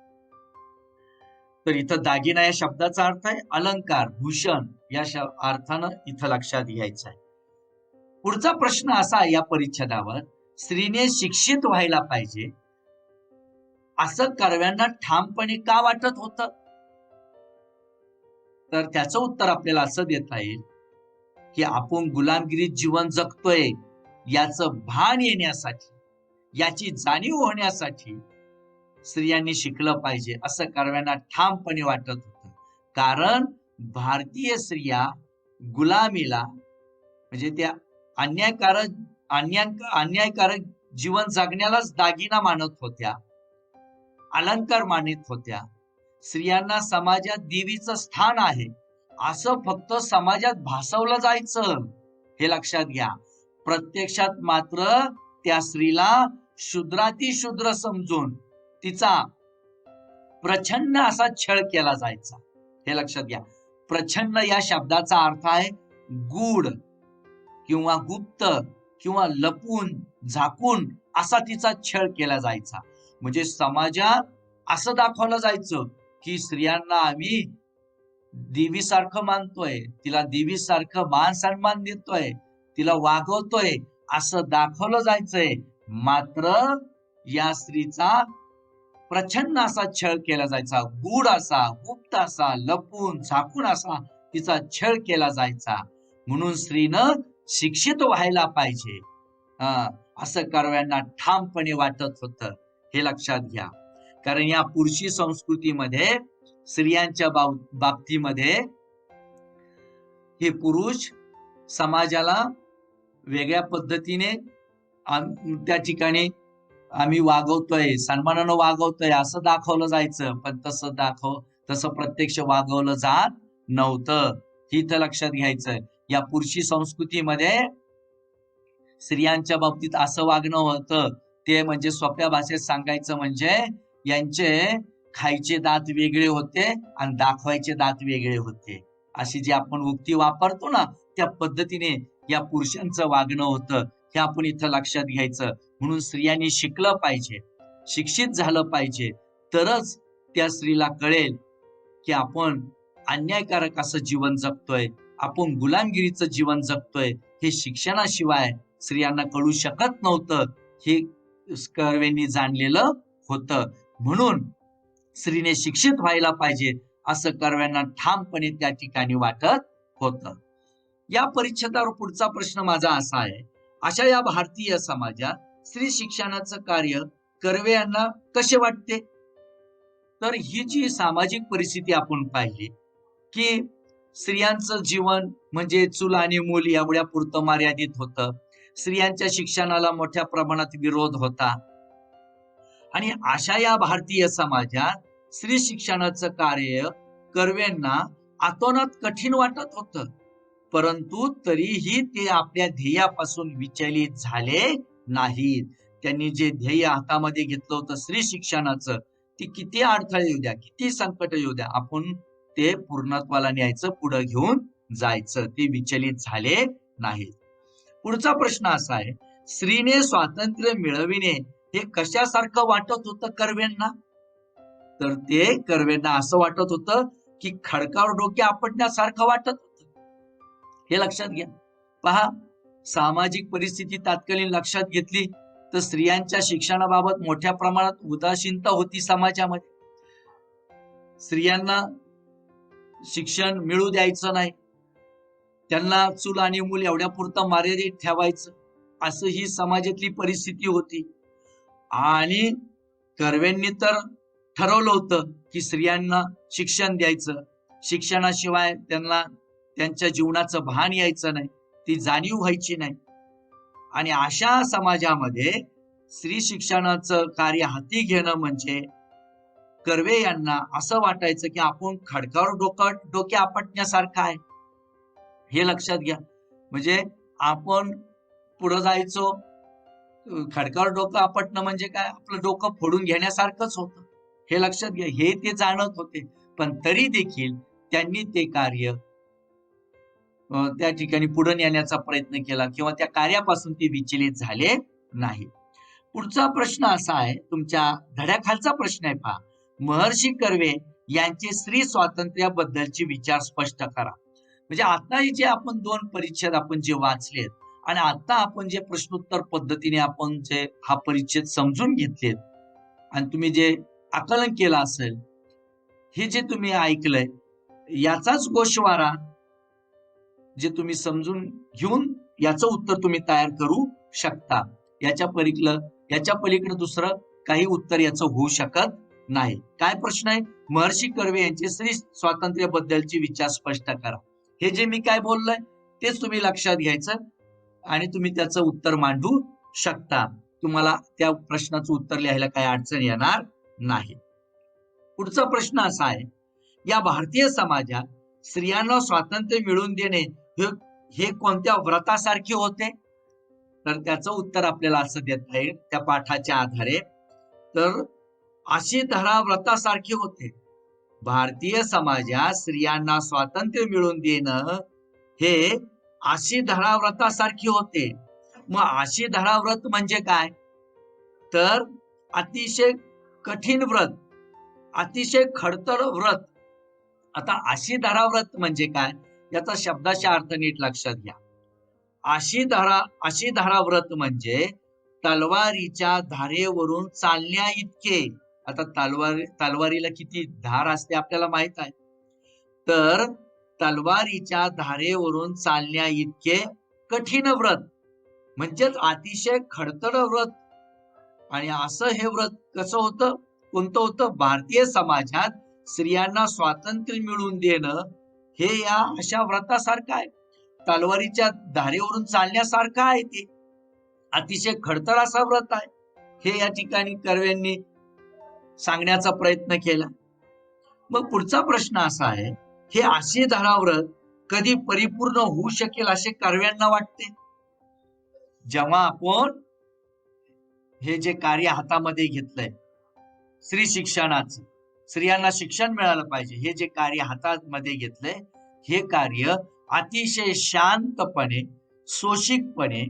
तर इथं दागिना या शब्दाचा अर्थ आहे अलंकार, भूषण या अर्थानं इथं लक्षात घ्यायचं आहे. पुढचा प्रश्न असा आहे या परिच्छेदावर, स्त्रीने शिक्षित व्हायला पाहिजे असं कर्व्यांना ठामपणे का वाटत होतं? तर त्याचं उत्तर आपल्याला असं देता येईल की आपण गुलामगिरीत जीवन जगतोय याचं भान येण्यासाठी, याची जाणीव होण्यासाठी स्त्रियांनी शिकलं पाहिजे असं कर्व्यांना ठामपणे वाटत होतं. कारण भारतीय स्त्रिया गुलामीला, म्हणजे त्या अन्यायकारक जीवन जगण्यालाच दागिना मानत होत्या, अलंकार मानित होत्या. स्त्रियांना समाजात देवीचं स्थान आहे असं फक्त समाजात भासवलं जायचं. हे लक्षात घ्या. प्रत्यक्षात मात्र त्या स्त्रीला शूद्रातिशूद्र समजून तिचा प्रछन्न असा छळ केला जायचा. हे लक्षात घ्या. प्रछन्न या शब्दाचा अर्थ आहे गूढ किंवा गुप्त किंवा लपून झाकून असा तिचा छळ केला जायचा. म्हणजे समाजात असं दाखवलं जायचं की स्त्रियांना आम्ही देवीसारखं मानतोय, तिला देवीसारखं मान सन्मान देतोय, तिला वागवतोय असं दाखवलं जायचंय. मात्र या स्त्रीचा प्रछन्न असा छळ केला जायचा, गूढ असा, गुप्त असा, लपून झाकून असा तिचा छळ केला जायचा. म्हणून स्त्रीनं शिक्षित व्हायला पाहिजे असं कर्व्यांना ठामपणे वाटत होतं. हे लक्षात घ्या. कारण या पुरुषी संस्कृतीमध्ये स्त्रियांच्या बाबतीमध्ये हे पुरुष समाजाला वेगळ्या पद्धतीने त्या ठिकाणी आम्ही वागवतोय, सन्मानानं वागवतोय असं दाखवलं जायचं. पण तसं प्रत्यक्ष वागवलं जात नव्हतं. हे इथं लक्षात घ्यायचं. या पुरुषी संस्कृतीमध्ये स्त्रियांच्या बाबतीत असं वागणं होतं, ते म्हणजे सोप्या भाषेत सांगायचं म्हणजे यांचे खायचे दात वेगळे होते आणि दाखवायचे दात वेगळे होते. अशी जी आपण उक्ती वापरतो ना, त्या पद्धतीने या पुरुषांचं वागणं होतं. हे आपण इथं लक्षात घ्यायचं. म्हणून स्त्रियांनी शिकलं पाहिजे, शिक्षित झालं पाहिजे, तरच त्या स्त्रीला कळेल की आपण अन्यायकारक असं जीवन जगतोय आपण गुलामगिरीचं जीवन जगतोय हे शिक्षणाशिवाय स्त्रियांना कळू शकत नव्हतं, हे कर्वेंनी जाणलेलं होतं. म्हणून स्त्रीने शिक्षित व्हायला पाहिजे असं कर्व्यांना ठामपणे त्या ठिकाणी वाटत होतं. या परिच्छेदावर पुढचा प्रश्न माझा असा आहे, अशा या भारतीय समाजात स्त्री शिक्षणाचं कार्य कर्वे यांना कसे वाटते? तर ही जी सामाजिक परिस्थिती आपण पाहिली की स्त्रियांचं जीवन म्हणजे चूल आणि मूल एवढ्या पुरतं मर्यादित होतं. स्त्रियांच्या शिक्षणाला मोठ्या प्रमाणात विरोध होता आणि अशा या भारतीय समाजात स्त्री शिक्षणाचं कार्य कर्वेंना अतोनात कठीण वाटत होतं. परंतु तरीही ते आपल्या ध्येयापासून विचलित झाले नाहीत. त्यांनी जे ध्येय हातामध्ये घेतलं होतं स्त्री शिक्षणाचं, ती किती अडथळे येऊ द्या, किती संकट येऊ द्या, आपण ते पूर्णत्वाला न्यायचं, पुढे घेऊन जायचं. ते विचलित झाले नाहीत. पुढचा प्रश्न असा आहे, स्त्रीने स्वातंत्र्य मिळविणे हे कशासारखं वाटत होतं कर्वेंना? तर ते कर्वेंना असं वाटत होतं की खडकावर डोके आपटण्यासारखं वाटत होतं. हे लक्षात घ्या. पहा, सामाजिक परिस्थिती तात्कालीन लक्षात घेतली तर स्त्रियांच्या शिक्षणाबाबत मोठ्या प्रमाणात उदासीनता होती समाजामध्ये. स्त्रियांना शिक्षण मिळू द्यायचं नाही, त्यांना चूल आणि मूल एवढ्या पुरतं मर्यादित ठेवायचं, असं ही समाजातली परिस्थिती होती. आणि कर्वेंनी तर ठरवलं होतं की स्त्रियांना शिक्षण द्यायचं, शिक्षणाशिवाय त्यांना त्यांच्या जीवनाचं भान यायचं नाही, ती जाणीव व्हायची नाही. आणि अशा समाजामध्ये स्त्री शिक्षणाचं कार्य हाती घेणं म्हणजे कर्वे यांना असं वाटायचं की आपण खडकावर डोके आपटण्यासारखं आहे. हे लक्षात घ्या. म्हणजे आपण पुढे जायचो, खडकावर डोकं आपटणं म्हणजे काय, आपलं डोकं फोडून घेण्यासारखंच होतं. हे लक्षात घ्या. हे ते जाणत होते, पण तरी देखील त्यांनी ते कार्य त्या ठिकाणी पुढे नेण्याचा प्रयत्न केला किंवा त्या कार्यापासून ते विचलित झाले नाही. पुढचा प्रश्न असा आहे, तुमच्या धड्याखालचा प्रश्न आहे पहा, महर्षी कर्वे यांचे स्त्री स्वातंत्र्याबद्दलचे विचार स्पष्ट करा. म्हणजे आता जे आपण 2 परिच्छेद आपण जे वाचलेत आणि आता आपण जे प्रश्नोत्तर पद्धतीने आपण जे हा परिच्छेद समजून घेतलेत आणि तुम्ही जे आकलन केलं असेल, हे जे तुम्ही ऐकलंय याचाच गोषवारा जे तुम्ही समजून घेऊन याचं उत्तर तुम्ही तयार करू शकता. याच्या पलीकडे दुसरं काही उत्तर याचं होऊ शकत नाही. काय प्रश्न आहे? महर्षी कर्वे यांचे स्त्री स्वातंत्र्याबद्दलचे विचार स्पष्ट करा. हे जे मी काय बोललोय तेच तुम्ही लक्षात घ्यायचं आणि तुम्ही त्याचं उत्तर मांडू शकता. तुम्हाला त्या प्रश्नाचं उत्तर लिहायला काही अडचण येणार नाही. पुढचा प्रश्न असा आहे, या भारतीय समाजात स्त्रियांना स्वातंत्र्य मिळवून देणे हे कोणत्या व्रतासारखे होते? तर त्याचं उत्तर आपल्याला असं देता येईल त्या पाठाच्या आधारे, तर अशी धरा व्रतासारखे होते. भारतीय समाजात स्त्रियांना स्वातंत्र्य मिळवून देणं हे अशी धरा व्रतासारखे होते. मग अशी धरा व्रत म्हणजे काय? तर अतिशय कठीण व्रत, अतिशय खडतर व्रत. आता अशी धरा व्रत म्हणजे काय, याचा शब्दाचा अर्थ नीट लक्षात घ्या. अशी धारा व्रत म्हणजे तलवारीच्या धारेवरून चालण्या इतके. आता तलवारीला किती धार असते आपल्याला माहित आहे. तर तलवारीच्या धारेवरून चालण्या इतके कठीण व्रत म्हणजेच अतिशय खडतर व्रत. आणि असं हे व्रत कसं होतं, कोणतं होतं? भारतीय समाजात स्त्रियांना स्वातंत्र्य मिळवून देणं हे या अशा व्रतासारखं आहे, तलवारीच्या धारेवरून चालण्यासारखं आहे. ते अतिशय खडतर असा व्रत आहे. हे या ठिकाणी कर्वेंनी सांगण्याचा प्रयत्न केला. मग पुढचा प्रश्न असा आहे, हे अशी धरा व्रत कधी परिपूर्ण होऊ शकेल असे कर्व्यांना वाटते? जेव्हा आपण हे जे कार्य हातामध्ये घेतलंय स्त्री शिक्षणाचं, स्त्रियांना शिक्षण मिळालं पाहिजे, हे जे कार्य हातामध्ये घेतलंय हे कार्य अतिशय शांतपणे, सोशिकपणे,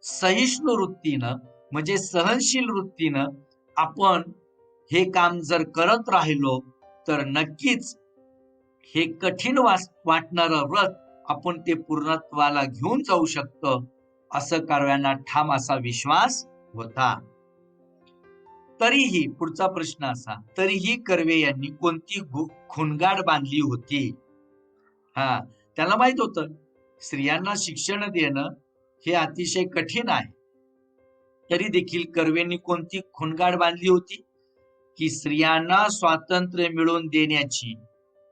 सहिष्णू वृत्तीनं म्हणजे सहनशील वृत्तीनं आपण हे काम जर करत राहिलो तर नक्कीच हे कठीण वाटणारं व्रत आपण ते पूर्णत्वाला घेऊन जाऊ शकतो, असं कर्व्यांना ठाम असा विश्वास होता. तरीही पुढचा प्रश्न असा, तरीही कर्वे यांनी कोणती खुणगाड बांधली होती? त्याला माहित होतं स्त्रियांना शिक्षण देणं हे अतिशय कठीण आहे. तरी देखील कर्वेंनी कोणती खुणगाड बांधली होती की स्त्रियांना स्वातंत्र्य मिळवून देण्याची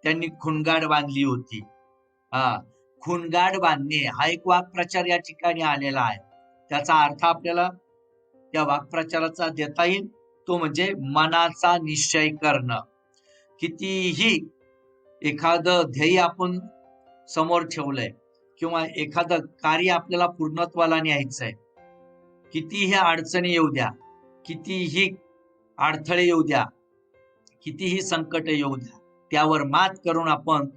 त्यांनी खुणगाड बांधली होती. खुणगाड बांधणे हा एक वाक्प्रचार या ठिकाणी आलेला आहे. त्याचा अर्थ आपल्याला त्या वाक्प्रचाराचा देता येईल, तो म्हणजे मनाचा निश्चय करणं. कितीही एखादं ध्येय आपण समोर ठेवलंय किंवा एखादं कार्य आपल्याला पूर्णत्वाला न्यायचंय, कितीही अडचणी येऊ द्या, कितीही अडथळे येऊ द्या, कितीही संकट येऊ द्या, त्यावर मात करून आपण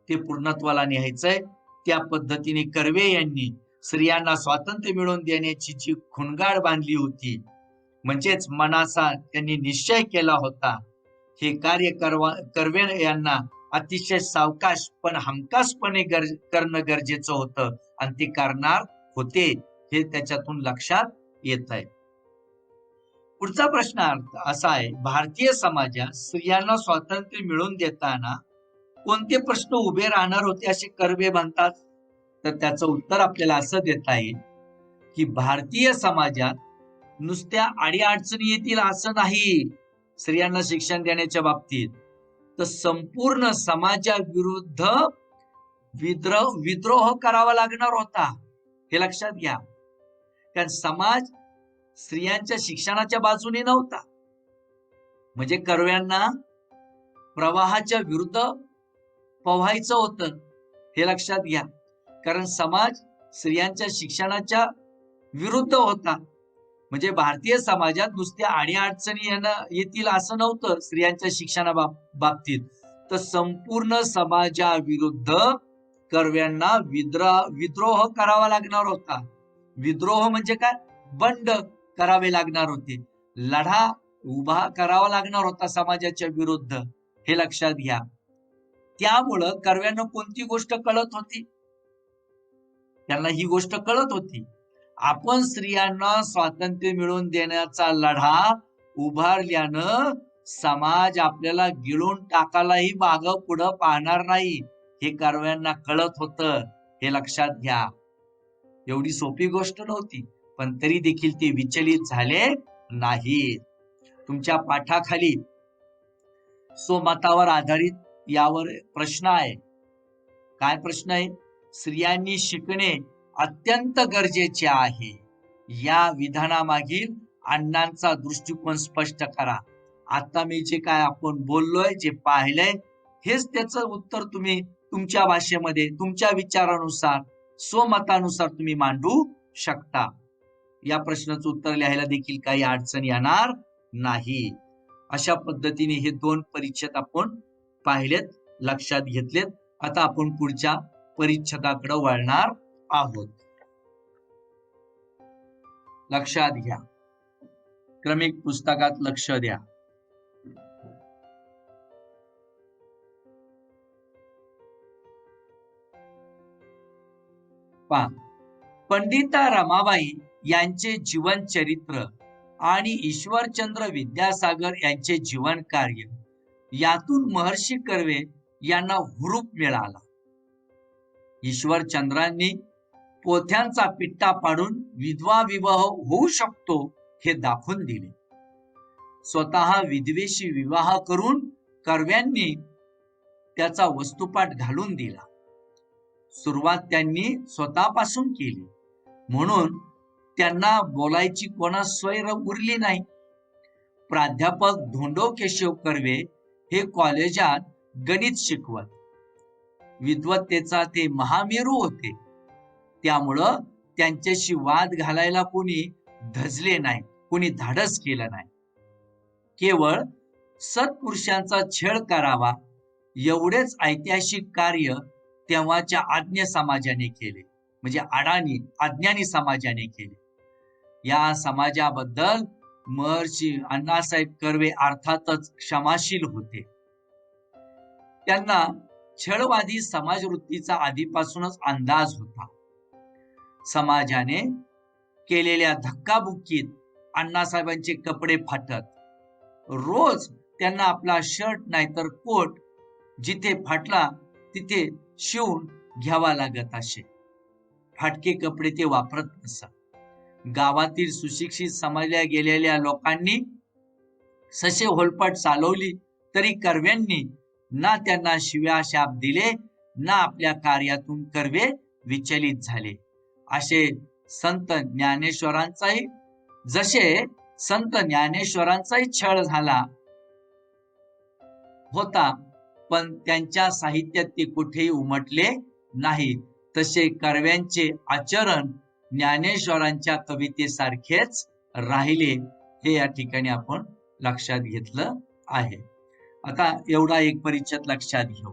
ते पूर्णत्वाला न्यायचंय. त्या पद्धतीने कर्वे यांनी स्त्रियांना स्वातंत्र्य मिळवून देण्याची जी खुणगाड बांधली होती, म्हणजेच मनाचा त्यांनी निश्चय केला होता, हे कार्य कर्वे यांना अतिशय सावकाश पण हमखासपणे करणं गरजेचं होतं आणि ते करणार होते, हे त्याच्यातून लक्षात येत आहे. पुढचा प्रश्न असा आहे, भारतीय समाजात स्त्रियांना स्वातंत्र्य मिळवून देताना कोणते प्रश्न उभे राहणार होते असे कर्वे म्हणतात? तर त्याचं उत्तर आपल्याला असं देता येईल की भारतीय समाजात नुसत्या अडीअडचणी येतील असं नाही स्त्रियांना शिक्षण देण्याच्या बाबतीत, तर संपूर्ण समाजाविरुद्ध विद्रोह करावा लागणार होता, हे लक्षात घ्या. कारण समाज स्त्रियांच्या शिक्षणाच्या बाजूने नव्हता. म्हणजे कर्व्यांना प्रवाहाच्या विरुद्ध पोहायचं होतं, हे लक्षात घ्या. कारण समाज स्त्रियांच्या शिक्षणाच्या विरुद्ध होता. म्हणजे भारतीय समाजात नुसत्या अडीअडचणी येतील असं नव्हतं स्त्रियांच्या शिक्षणाबाबतीत, तर संपूर्ण समाजाविरुद्ध कर्व्यांना विद्रोह करावा लागणार होता. विद्रोह म्हणजे काय? बंड करावे लागणार होते, लढा उभा करावा लागणार होता समाजाच्या विरुद्ध, हे लक्षात घ्या. त्यामुळं कर्व्यांना कोणती गोष्ट कळत होती? त्यांना ही गोष्ट कळत होती, आपण स्त्रियांना स्वातंत्र्य मिळवून देण्याचा लढा उभारल्यानं समाज आपल्याला गिळून टाकायलाही मागं पुढं पाहणार नाही, हे कर्व्यांना कळत होतं, हे लक्षात घ्या. एवढी सोपी गोष्ट नव्हती, पण तरी देखील ते विचलित झाले नाहीत. तुमच्या पाठाखाली स्वमतावर आधारित यावर प्रश्न आहे. काय प्रश्न आहे? स्त्रियांनी शिकणे अत्यंत गरजेचे आहे, या विधानामागील अण्णांचा दृष्टिकोन स्पष्ट करा. आता मी जे काय आपण बोललोय, जे पाहिलंय, हेच त्याचं उत्तर तुम्ही तुमच्या भाषेमध्ये तुमच्या विचारानुसार स्वमतानुसार तुम्ही मांडू शकता. या प्रश्नाचं उत्तर लिहायला देखील काही अडचण येणार नाही. अशा पद्धतीने हे 2 परिच्छेद आपण पाहिलेत, लक्षात घेतलेत. आता आपण पुढच्या परिच्छेदाकडे वळणार आहोत. लक्षात घ्या, क्रमिक पुस्तकात लक्ष द्या. पंडिता रमाबाई यांचे जीवन चरित्र आणि ईश्वरचंद्र विद्यासागर यांचे जीवन कार्य यातून महर्षी कर्वे यांना हुरूप मिळाला. ईश्वरचंद्रांनी पोथ्यांचा पिट्टा पाडून विधवा विवाह होऊ शकतो हे दाखवून दिले. स्वतः विधवेशी विवाह करून कर्व्यांनी त्याचा वस्तुपाठ घालून दिला. सुरुवात त्यांनी स्वतःपासून केली, म्हणून त्यांना बोलायची कोणास सोय उरली नाही. प्राध्यापक धोंडो केशव कर्वे हे कॉलेजात गणित शिकवत. विद्वत्तेचा ते महामेरू होते, त्यामुळं त्यांच्याशी वाद घालायला कोणी धजले नाही, कोणी धाडस केलं नाही. केवळ सत्पुरुषांचा छळ करावा एवढेच ऐतिहासिक कार्य तेव्हाच्या आज्ञ समाजाने केले, म्हणजे अज्ञानी समाजाने केले. या समाजाबद्दल महर्षी अण्णासाहेब कर्वे अर्थातच क्षमाशील होते. त्यांना छळवादी समाजवृत्तीचा आधीपासूनच अंदाज होता. समाजाने केलेल्या धक्काबुक्कीत अण्णासाहेबांचे कपडे फाटत. रोज त्यांना आपला शर्ट नाहीतर कोट जिथे फाटला तिथे शिवून घ्यावा लागत असे. फाटके कपडे ते वापरत नसत. गावातील सुशिक्षित समजल्या गेलेल्या लोकांनी ससे होलपाट चालवली तरी कर्व्यांनी ना त्यांना शिव्या शाप दिले ना आपल्या कार्यातून कर्वे विचलित झाले. असे संत ज्ञानेश्वरांचाही जसे संत ज्ञानेश्वरांचाही छळ झाला होता, पण त्यांच्या साहित्यात ते कुठेही उमटले नाही. तसे कर्व्यांचे आचरण ज्ञानेश्वरांच्या कवितेसारखेच राहिले, हे या ठिकाणी आपण लक्षात घेतलं आहे. आता एवढा एक परिच्छेद लक्षात घेऊ.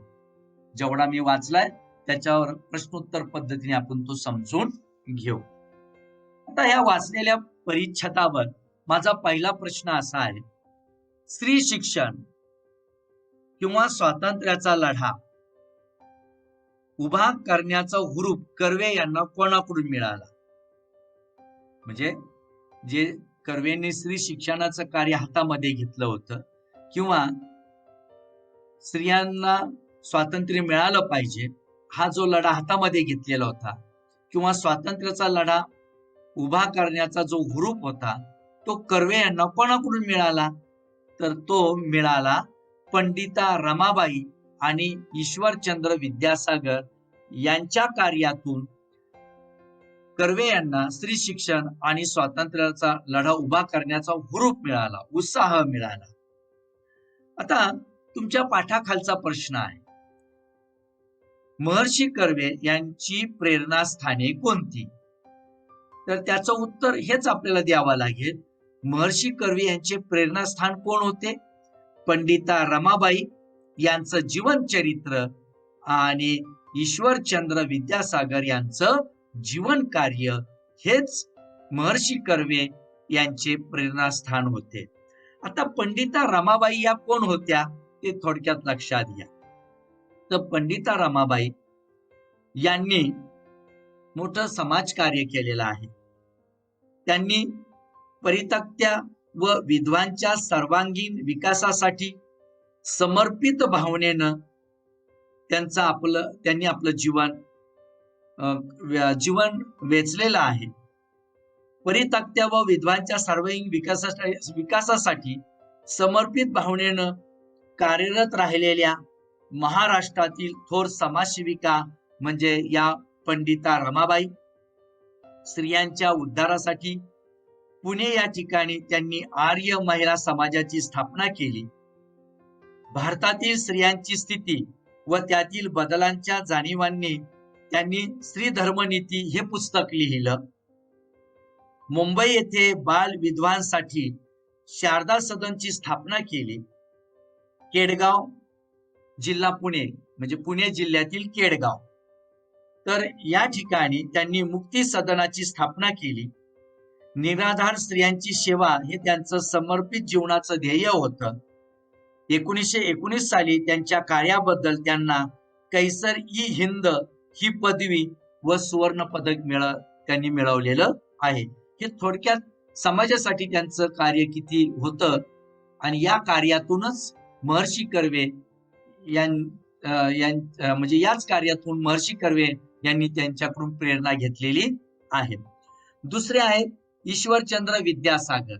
जेवढा मी वाचलाय त्याच्यावर प्रश्नोत्तर पद्धतीने आपण तो समजून घेऊ. आता या वाचलेल्या परिच्छेदावर माझा पहिला प्रश्न असा आहे, स्त्री शिक्षण किंवा स्वातंत्र्याचा लढा उभा करण्याचा हुरूप कर्वे यांना कोणाकडून मिळाला? म्हणजे जे कर्वेंनी स्त्री शिक्षणाचं कार्य हातामध्ये घेतलं होतं किंवा स्त्रियांना स्वातंत्र्य मिळालं पाहिजे हा जो लढा हातामध्ये घेतलेला होता किंवा स्वातंत्र्याचा लढा उभा करण्याचा जो हुरूप होता तो कर्वे यांना कोणाकडून मिळाला? तर तो मिळाला पंडिता रमाबाई आणि ईश्वरचंद्र विद्यासागर यांच्या कार्यातून कर्वे यांना स्त्री शिक्षण आणि स्वातंत्र्याचा लढा उभा करण्याचा हुरूप मिळाला, उत्साह मिळाला. आता तुमच्या पाठाखालचा प्रश्न आहे, महर्षी कर्वे यांची प्रेरणास्थाने कोणती? तर त्याचं उत्तर हेच आपल्याला द्यावं लागेल. महर्षी कर्वे यांचे प्रेरणास्थान कोण होते? पंडिता रमाबाई यांचं जीवन चरित्र आणि ईश्वरचंद्र विद्यासागर यांचं जीवन कार्य हेच महर्षी कर्वे यांचे प्रेरणास्थान होते. आता पंडिता रमाबाई या कोण होत्या ते थोडक्यात लक्षात घ्या. तर पंडिता रमाबाई यांनी मोठं समाजकार्य केलेलं आहे. त्यांनी परितक्त्या व विधवांच्या सर्वांगीण विकासासाठी समर्पित भावनेनं त्यांनी आपलं जीवन वेचलेलं आहे. परितक्त्या व विधवांच्या सर्वांगीण विकासासाठी समर्पित भावनेनं कार्यरत राहिलेल्या महाराष्ट्रातील थोर समाजसेविका म्हणजे या पंडिता रमाबाई. स्त्रियांच्या उद्धारासाठी पुणे या ठिकाणी त्यांनी आर्य महिला समाजाची स्थापना केली. भारतातील स्त्रियांची स्थिती व त्यातील बदलांच्या जाणीवांनी त्यांनी स्त्री धर्मनीती हे पुस्तक लिहिलं. मुंबई येथे बाल विधवांसाठी शारदा सदनची स्थापना केली. केडगाव जिल्हा पुणे म्हणजे पुणे जिल्ह्यातील केडगाव, तर या ठिकाणी त्यांनी मुक्ती सदनाची स्थापना केली. निराधार स्त्रियांची सेवा हे त्यांचं समर्पित जीवनाचं ध्येय होतं. 1919 साली त्यांच्या कार्याबद्दल त्यांना कैसर-ई-हिंद ही पदवी व सुवर्ण पदक त्यांनी मिळवलेलं आहे. हे थोडक्यात समाजासाठी त्यांचं कार्य किती होतं आणि या कार्यातूनच महर्षी कर्वे म्हणजे याच कार्यातून महर्षी कर्वे यांनी त्यांच्याकडून प्रेरणा घेतलेली आहे. दुसरे आहेत ईश्वरचंद्र विद्यासागर.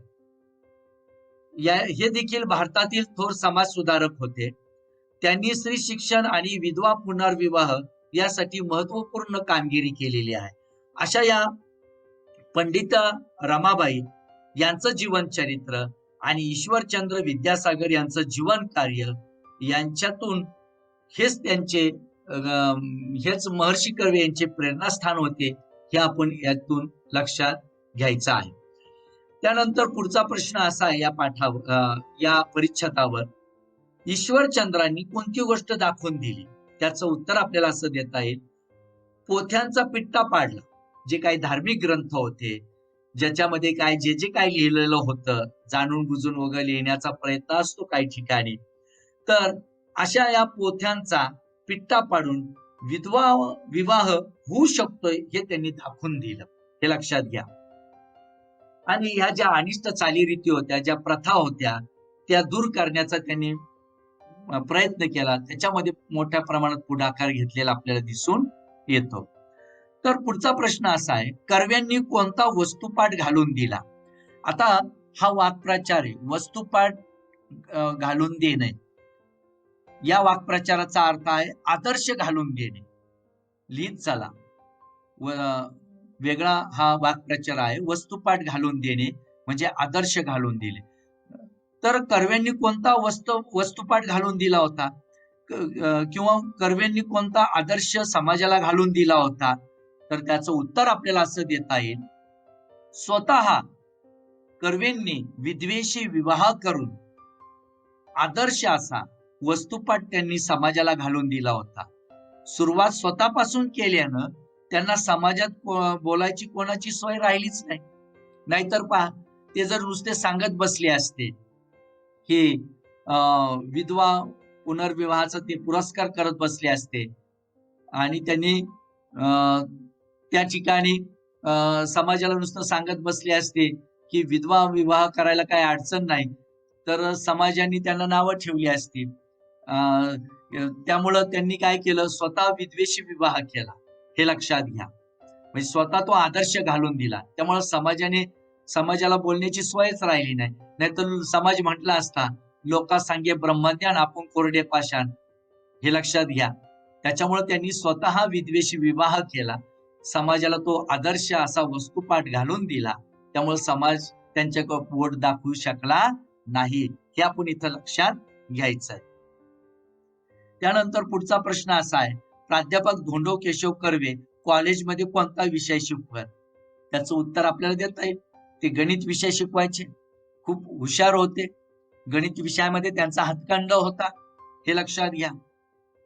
हे देखील भारतातील थोर समाज सुधारक होते. त्यांनी स्त्री शिक्षण आणि विधवा पुनर्विवाह यासाठी महत्वपूर्ण कामगिरी केलेली आहे. अशा या पंडिता रमाबाई यांचं जीवन चरित्र आणि ईश्वरचंद्र विद्यासागर यांचं जीवन कार्य यांच्यातून हेच महर्षी कर्वे यांचे प्रेरणास्थान होते, हे आपण यातून लक्षात घ्यायचं आहे. त्यानंतर पुढचा प्रश्न असा आहे या परिच्छेदावर, ईश्वरचंद्रांनी कोणती गोष्ट दाखवून दिली? त्याचं उत्तर आपल्याला असं देता येईल, पोथ्यांचा पिट्टा पाडला. जे काही धार्मिक ग्रंथ होते ज्याच्यामध्ये जे काय लिहिलेलं होतं जाणून बुजून वगैरे लिहिण्याचा प्रयत्न असतो काही ठिकाणी, तर अशा या पोथ्यांचा पिट्टा पाडून विधवा विवाह होऊ शकतोय हे त्यांनी दाखवून दिलं, हे लक्षात घ्या. आणि ह्या ज्या अनिष्ट चालीरीती होत्या, ज्या प्रथा होत्या, त्या दूर करण्याचा त्यांनी प्रयत्न केला. त्याच्यामध्ये मोठ्या प्रमाणात पुढाकार घेतलेला आपल्याला दिसून येतो. तर पुढचा प्रश्न असा आहे, कर्व्यांनी कोणता वस्तुपाठ घालून दिला? आता हा वाक्प्रचार आहे, वस्तुपाठ घालून देणे. या वाक्प्रचाराचा अर्थ आहे आदर्श घालून देणे. लिहित चला. वेगळा हा वाक्प्रचार आहे, वस्तुपाठ घालून देणे म्हणजे आदर्श घालून दिले. तर कर्व्यांनी कोणता वस्तुपाठ घालून दिला होता, किंवा कर्व्यांनी कोणता आदर्श समाजाला घालून दिला होता? तर त्याचं उत्तर आपल्याला असं देता येईल, स्वतः कर्व्यांनी विधवेशी विवाह करून आदर्श असा वस्तुपाठ त्यांनी समाजाला घालून दिला होता. सुरुवात स्वतःपासून केल्यानं त्यांना समाजात बोलायची कोणाची सोय राहिलीच नाही. नाहीतर पहा, ते जर नुसते सांगत बसले असते की विधवा पुनर्विवाहाचा ते पुरस्कार करत बसले असते आणि त्यांनी त्या ठिकाणी समाजाला नुसतं सांगत बसले असते की विधवा विवाह करायला काही अडचण नाही, तर समाजाने त्यांना नावं ठेवली असती. त्यामुळं त्यांनी काय केलं, स्वतः विधवेशी विवाह केला, हे लक्षात घ्या. म्हणजे स्वतः तो आदर्श घालून दिला. त्यामुळे समाजाला बोलण्याची सोयच राहिली नाही. नाहीतर समाज म्हटला असता, लोका सांगे ब्रह्मज्ञान आपण कोरडे पाषाण, हे लक्षात घ्या. त्याच्यामुळे त्यांनी स्वतः विधवेशी विवाह केला, समाजाला तो आदर्श असा वस्तुपाठ घालून दिला. त्यामुळे समाज त्यांच्याकडे बोट दाखवू शकला नाही, हे आपण इथं लक्षात घ्यायचं आहे. त्यानंतर पुढचा प्रश्न असा आहे, प्राध्यापक धोंडो केशव कर्वे कॉलेजमध्ये कोणता विषय शिकवत? त्याचं उत्तर आपल्याला देता येईल, ते गणित विषय शिकवायचे. खूप हुशार होते, गणित विषयामध्ये त्यांचा हातखंड होता, हे लक्षात घ्या.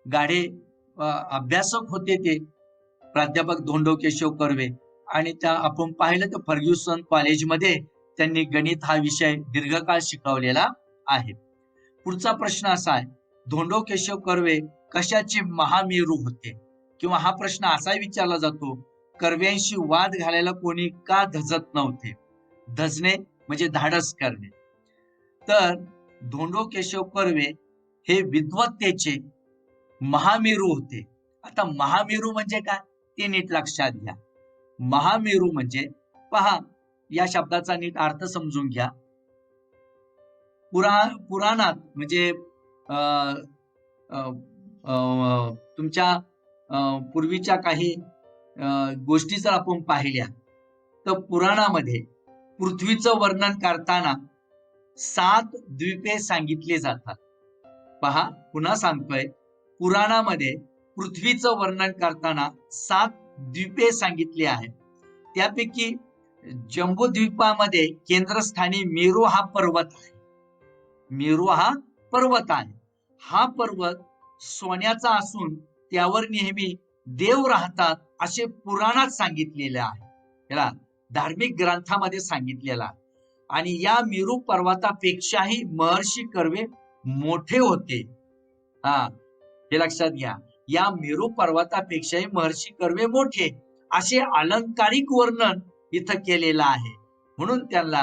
गाढे अभ्यासक होते ते प्राध्यापक धोंडो केशव कर्वे. आणि त्या आपण पाहिलं तर फर्ग्युसन कॉलेजमध्ये त्यांनी गणित हा विषय दीर्घकाळ शिकवलेला आहे. पुढचा प्रश्न असा आहे, धोंडो केशव कर्वे कशाचे महामेरू होते? किंवा हा प्रश्न असा विचारला जातो, कर्व्यांशी वाद घालायला कोणी का धजत नव्हते? धजणे म्हणजे धाडस करणे. तर धोंडो केशव कर्वे हे विद्वत्तेचे महामेरू होते. आता महामेरू म्हणजे काय ते नीट लक्षात घ्या. महामेरू म्हणजे, पहा, या शब्दाचा नीट अर्थ समजून घ्या. पुराणात म्हणजे तुमच्या पूर्वीच्या काही गोष्टी जर आपण पाहिल्या तर पुराणामध्ये पृथ्वीचं वर्णन करताना 7 द्वीपे सांगितले जातात. पहा, पुन्हा सांगतोय, पुराणामध्ये पृथ्वीचं वर्णन करताना 7 द्वीपे सांगितली आहेत. त्यापैकी जम्बूद्वीपामध्ये केंद्रस्थानी मेरू हा पर्वत आहे. मेरू हा पर्वत आहे. हा पर्वत सोन्याचा असून त्यावर नेहमी देव राहतात असे पुराणात सांगितलेले आहे. याला धार्मिक ग्रंथामध्ये सांगितलेला आहे. आणि या मेरू पर्वतापेक्षाही महर्षी कर्वे मोठे होते. हे लक्षात घ्या, या मेरू पर्वतापेक्षाही महर्षी कर्वे मोठे असे अलंकारिक वर्णन इथं केलेलं आहे. म्हणून त्यांना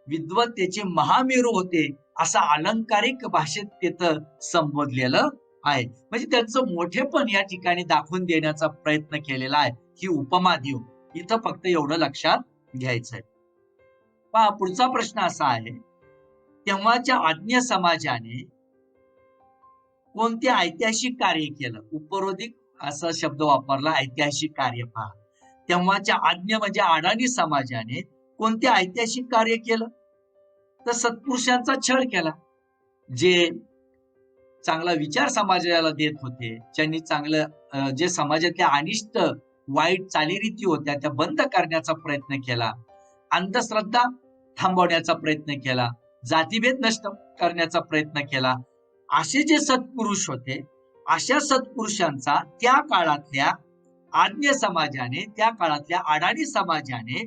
विद्वत्तेचे महामेरू होते असं अलंकारिक भाषेत तिथं संबोधलेलं आहे. म्हणजे त्यांचं मोठेपण या ठिकाणी दाखवून देण्याचा प्रयत्न केलेला आहे. ही उपमा देऊन इथं फक्त एवढं लक्षात घ्यायचंय. पहा, पुढचा प्रश्न असा आहे, तेव्हाच्या आज्ञ समाजाने कोणते ऐतिहासिक कार्य केलं? उपरोधिक असा शब्द वापरला, ऐतिहासिक कार्य. पहा, तेव्हाच्या आज्ञ म्हणजे अडाणी समाजाने कोणते ऐतिहासिक कार्य केलं? तर सत्पुरुषांचा छळ केला. जे चांगला विचार समाजाला देत होते, ज्यांनी चांगलं जे समाजातल्या अनिष्ट वाईट चालीरीती होत्या त्या बंद करण्याचा प्रयत्न केला, अंधश्रद्धा थांबवण्याचा प्रयत्न केला, जातीभेद नष्ट करण्याचा प्रयत्न केला, असे जे सत्पुरुष होते, अशा सत्पुरुषांचा त्या काळातल्या आज्ञ समाजाने, त्या काळातल्या अडाणी समाजाने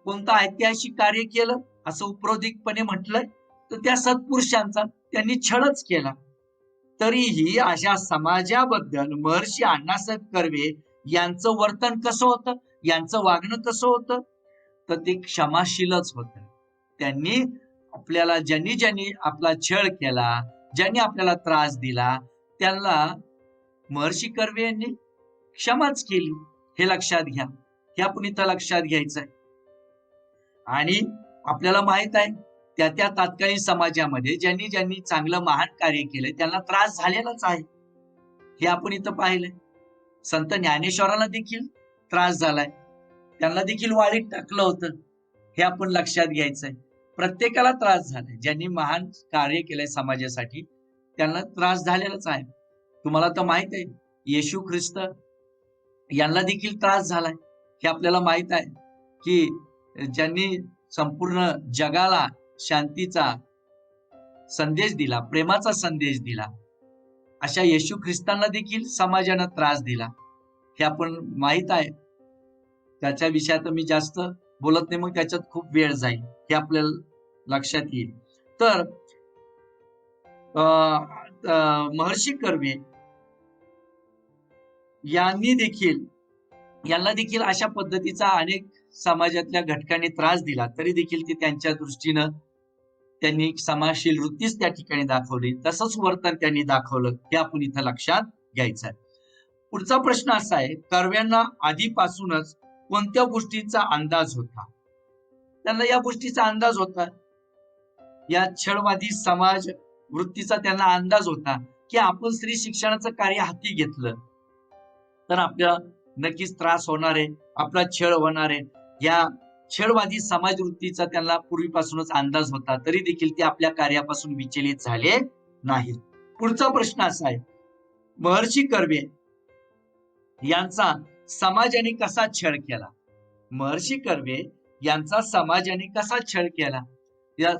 कोणतं ऐतिहासिक कार्य केलं असं उपरोधिकपणे म्हटलंय? तर त्या सत्पुरुषांचा त्यांनी छळच केला. तरीही अशा समाजाबद्दल महर्षी अण्णासाहेब कर्वे यांचं वर्तन कसं होतं, यांचं वागणं कसं होतं, तर ते क्षमाशीलच होतं. त्यांनी आपल्याला ज्यांनी ज्यांनी आपला छळ केला, ज्यांनी आपल्याला त्रास दिला, त्यांना महर्षी कर्वे यांनी क्षमाच केली. हे लक्षात घ्या. हे आपण इथं लक्षात घ्यायचंय. आणि आपल्याला माहित आहे त्या त्या तात्कालीन समाजामध्ये ज्यांनी ज्यांनी चांगलं महान कार्य केलंय त्यांना त्रास झालेलाच आहे. हे आपण इथं पाहिलंय. संत ज्ञानेश्वरांना देखील त्रास झालाय, त्यांना देखील वाळीत टाकलं होतं. हे आपण लक्षात घ्यायचंय. प्रत्येकाला त्रास झालाय. ज्यांनी महान कार्य केलंय समाजासाठी त्यांना त्रास झालेलाच आहे. तुम्हाला तर माहित आहे येशू ख्रिस्त यांना देखील त्रास झालाय. हे आपल्याला माहित आहे की ज्यांनी संपूर्ण जगाला शांतीचा संदेश दिला, प्रेमाचा संदेश दिला, अशा येशू ख्रिस्तांना देखील समाजानं त्रास दिला. हे आपण माहित आहे. त्याच्या विषयात मी जास्त बोलत नाही, मग त्याच्यात खूप वेळ जाईल. हे आपल्याला लक्षात येईल. तर महर्षी कर्वे यांना देखील अशा पद्धतीचा अनेक समाजातल्या घटकांनी त्रास दिला, तरी देखील ते त्यांच्या दृष्टीनं त्यांनी समाजशील वृत्तीच त्या ठिकाणी दाखवली, तसंच वर्तन त्यांनी दाखवलं. हे आपण इथं लक्षात घ्यायचं आहे. पुढचा प्रश्न असा आहे, कर्व्यांना आधीपासूनच कोणत्या गोष्टीचा अंदाज होता? त्यांना या गोष्टीचा अंदाज होता, या छळवादी समाज वृत्तीचा त्यांना अंदाज होता की आपण स्त्री शिक्षणाचं कार्य हाती घेतलं तर आपल्याला नक्कीच त्रास होणार आहे, आपला छळ होणार आहे. या छळवादी समाजवृत्तीचा त्यांना पूर्वीपासूनच अंदाज होता, तरी देखील ते आपल्या कार्यापासून विचलित झाले नाहीत. पुढचा प्रश्न असा आहे, महर्षी कर्वे यांचा समाजाने कसा छळ केला? महर्षी कर्वे यांचा समाजाने कसा छळ केला?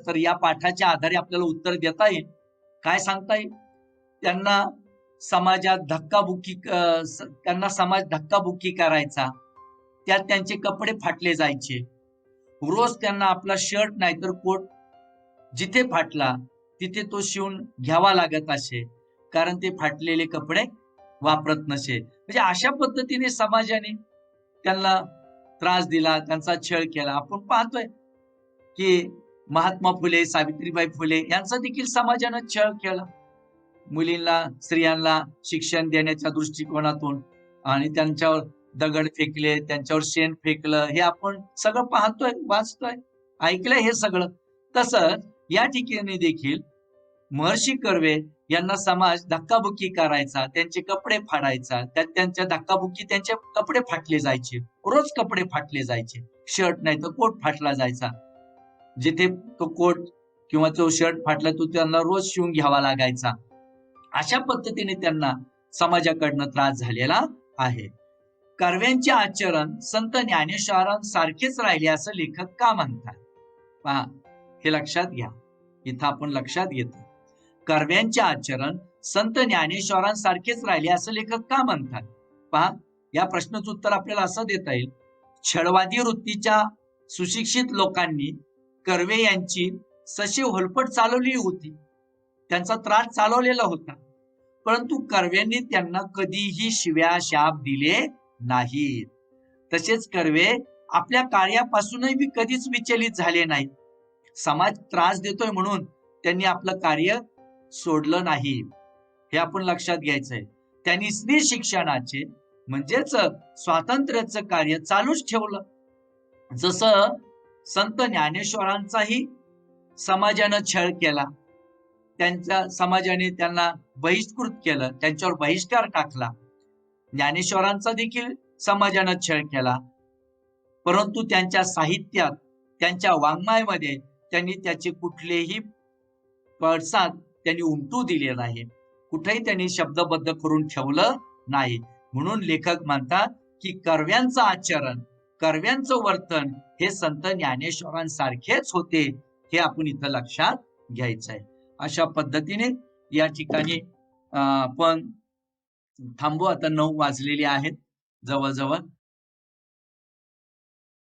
तर या पाठाच्या आधारे आपल्याला उत्तर देता येईल. काय सांगता येईल? त्यांना समाजात त्यांना समाज धक्काबुक्की करायचा, त्यात त्यांचे कपडे फाटले जायचे. रोज त्यांना आपला शर्ट नाहीतर कोट जिथे फाटला तिथे तो शिवून घ्यावा लागत असे, कारण ते फाटलेले कपडे वापरत नसे. म्हणजे अशा पद्धतीने समाजाने त्यांना त्रास दिला, त्यांचा छळ केला. आपण पाहतोय की महात्मा फुले, सावित्रीबाई फुले यांचा देखील समाजानं छळ केला. मुलींना, स्त्रियांना शिक्षण देण्याच्या दृष्टिकोनातून आणि त्यांच्यावर दगड फेकले, त्यांच्यावर शेण फेकलं, हे आपण सगळं पाहतोय, वाचतोय, ऐकलंय हे सगळं. तसंच या ठिकाणी देखील महर्षी कर्वे यांना समाज धक्काबुक्की करायचा, त्यांचे कपडे फाडायचा, त्यात त्यांच्या धक्काबुक्की त्यांचे कपडे फाटले जायचे, रोज कपडे फाटले जायचे. शर्ट नाही तर कोट फाटला जायचा. जिथे तो कोट किंवा तो शर्ट फाटला तो त्यांना रोज शिवून घ्यावा लागायचा. अशा पद्धतीने त्यांना समाजाकडनं त्रास झालेला आहे. कर्व्यांचे आचरण संत ज्ञानेश्वरांसारखेच राहिले असं लेखक का म्हणतात? पहा, हे लक्षात घ्या. इथं आपण लक्षात घेतो, कर्व्यांचे आचरण संत ज्ञानेश्वरांसारखेच राहिले असं लेखक का म्हणतात? पहा, या प्रश्नाचं उत्तर आपल्याला असं देता येईल, छळवादी वृत्तीच्या सुशिक्षित लोकांनी कर्वे यांची सशी होलपट चालवली होती, त्यांचा त्रास चालवलेला होता, परंतु कर्व्यांनी त्यांना कधीही शिव्या शाप दिले नाहीत. तसेच कर्वे आपल्या कार्यापासूनही कधीच विचलित झाले नाहीत. समाज त्रास देतोय म्हणून त्यांनी आपलं कार्य सोडलं नाही. हे आपण लक्षात घ्यायचंय. त्यांनी स्त्री शिक्षणाचे म्हणजेच स्वातंत्र्याचं कार्य चालूच ठेवलं. जसं संत ज्ञानेश्वरांचाही समाजानं छळ केला, त्यांच्या समाजाने त्यांना बहिष्कृत केलं, त्यांच्यावर बहिष्कार टाकला. ज्ञानेश्वरांचा देखील समाजानं छळ केला, परंतु त्यांच्या साहित्यात, त्यांच्या वाङ्मयामध्ये त्यांनी त्याचे कुठलेही पडसाद त्यांनी उमटू दिले नाही, कुठेही त्यांनी शब्दबद्ध करून ठेवलं नाही. म्हणून लेखक म्हणतात की कर्व्यांचं आचरण, कर्व्यांचं वर्तन हे संत ज्ञानेश्वरांसारखेच होते. हे आपण इथं लक्षात घ्यायचंय. अशा पद्धतीने या ठिकाणी आपण थांबू. आता 9 वाजलेले आहेत जवळजवळ.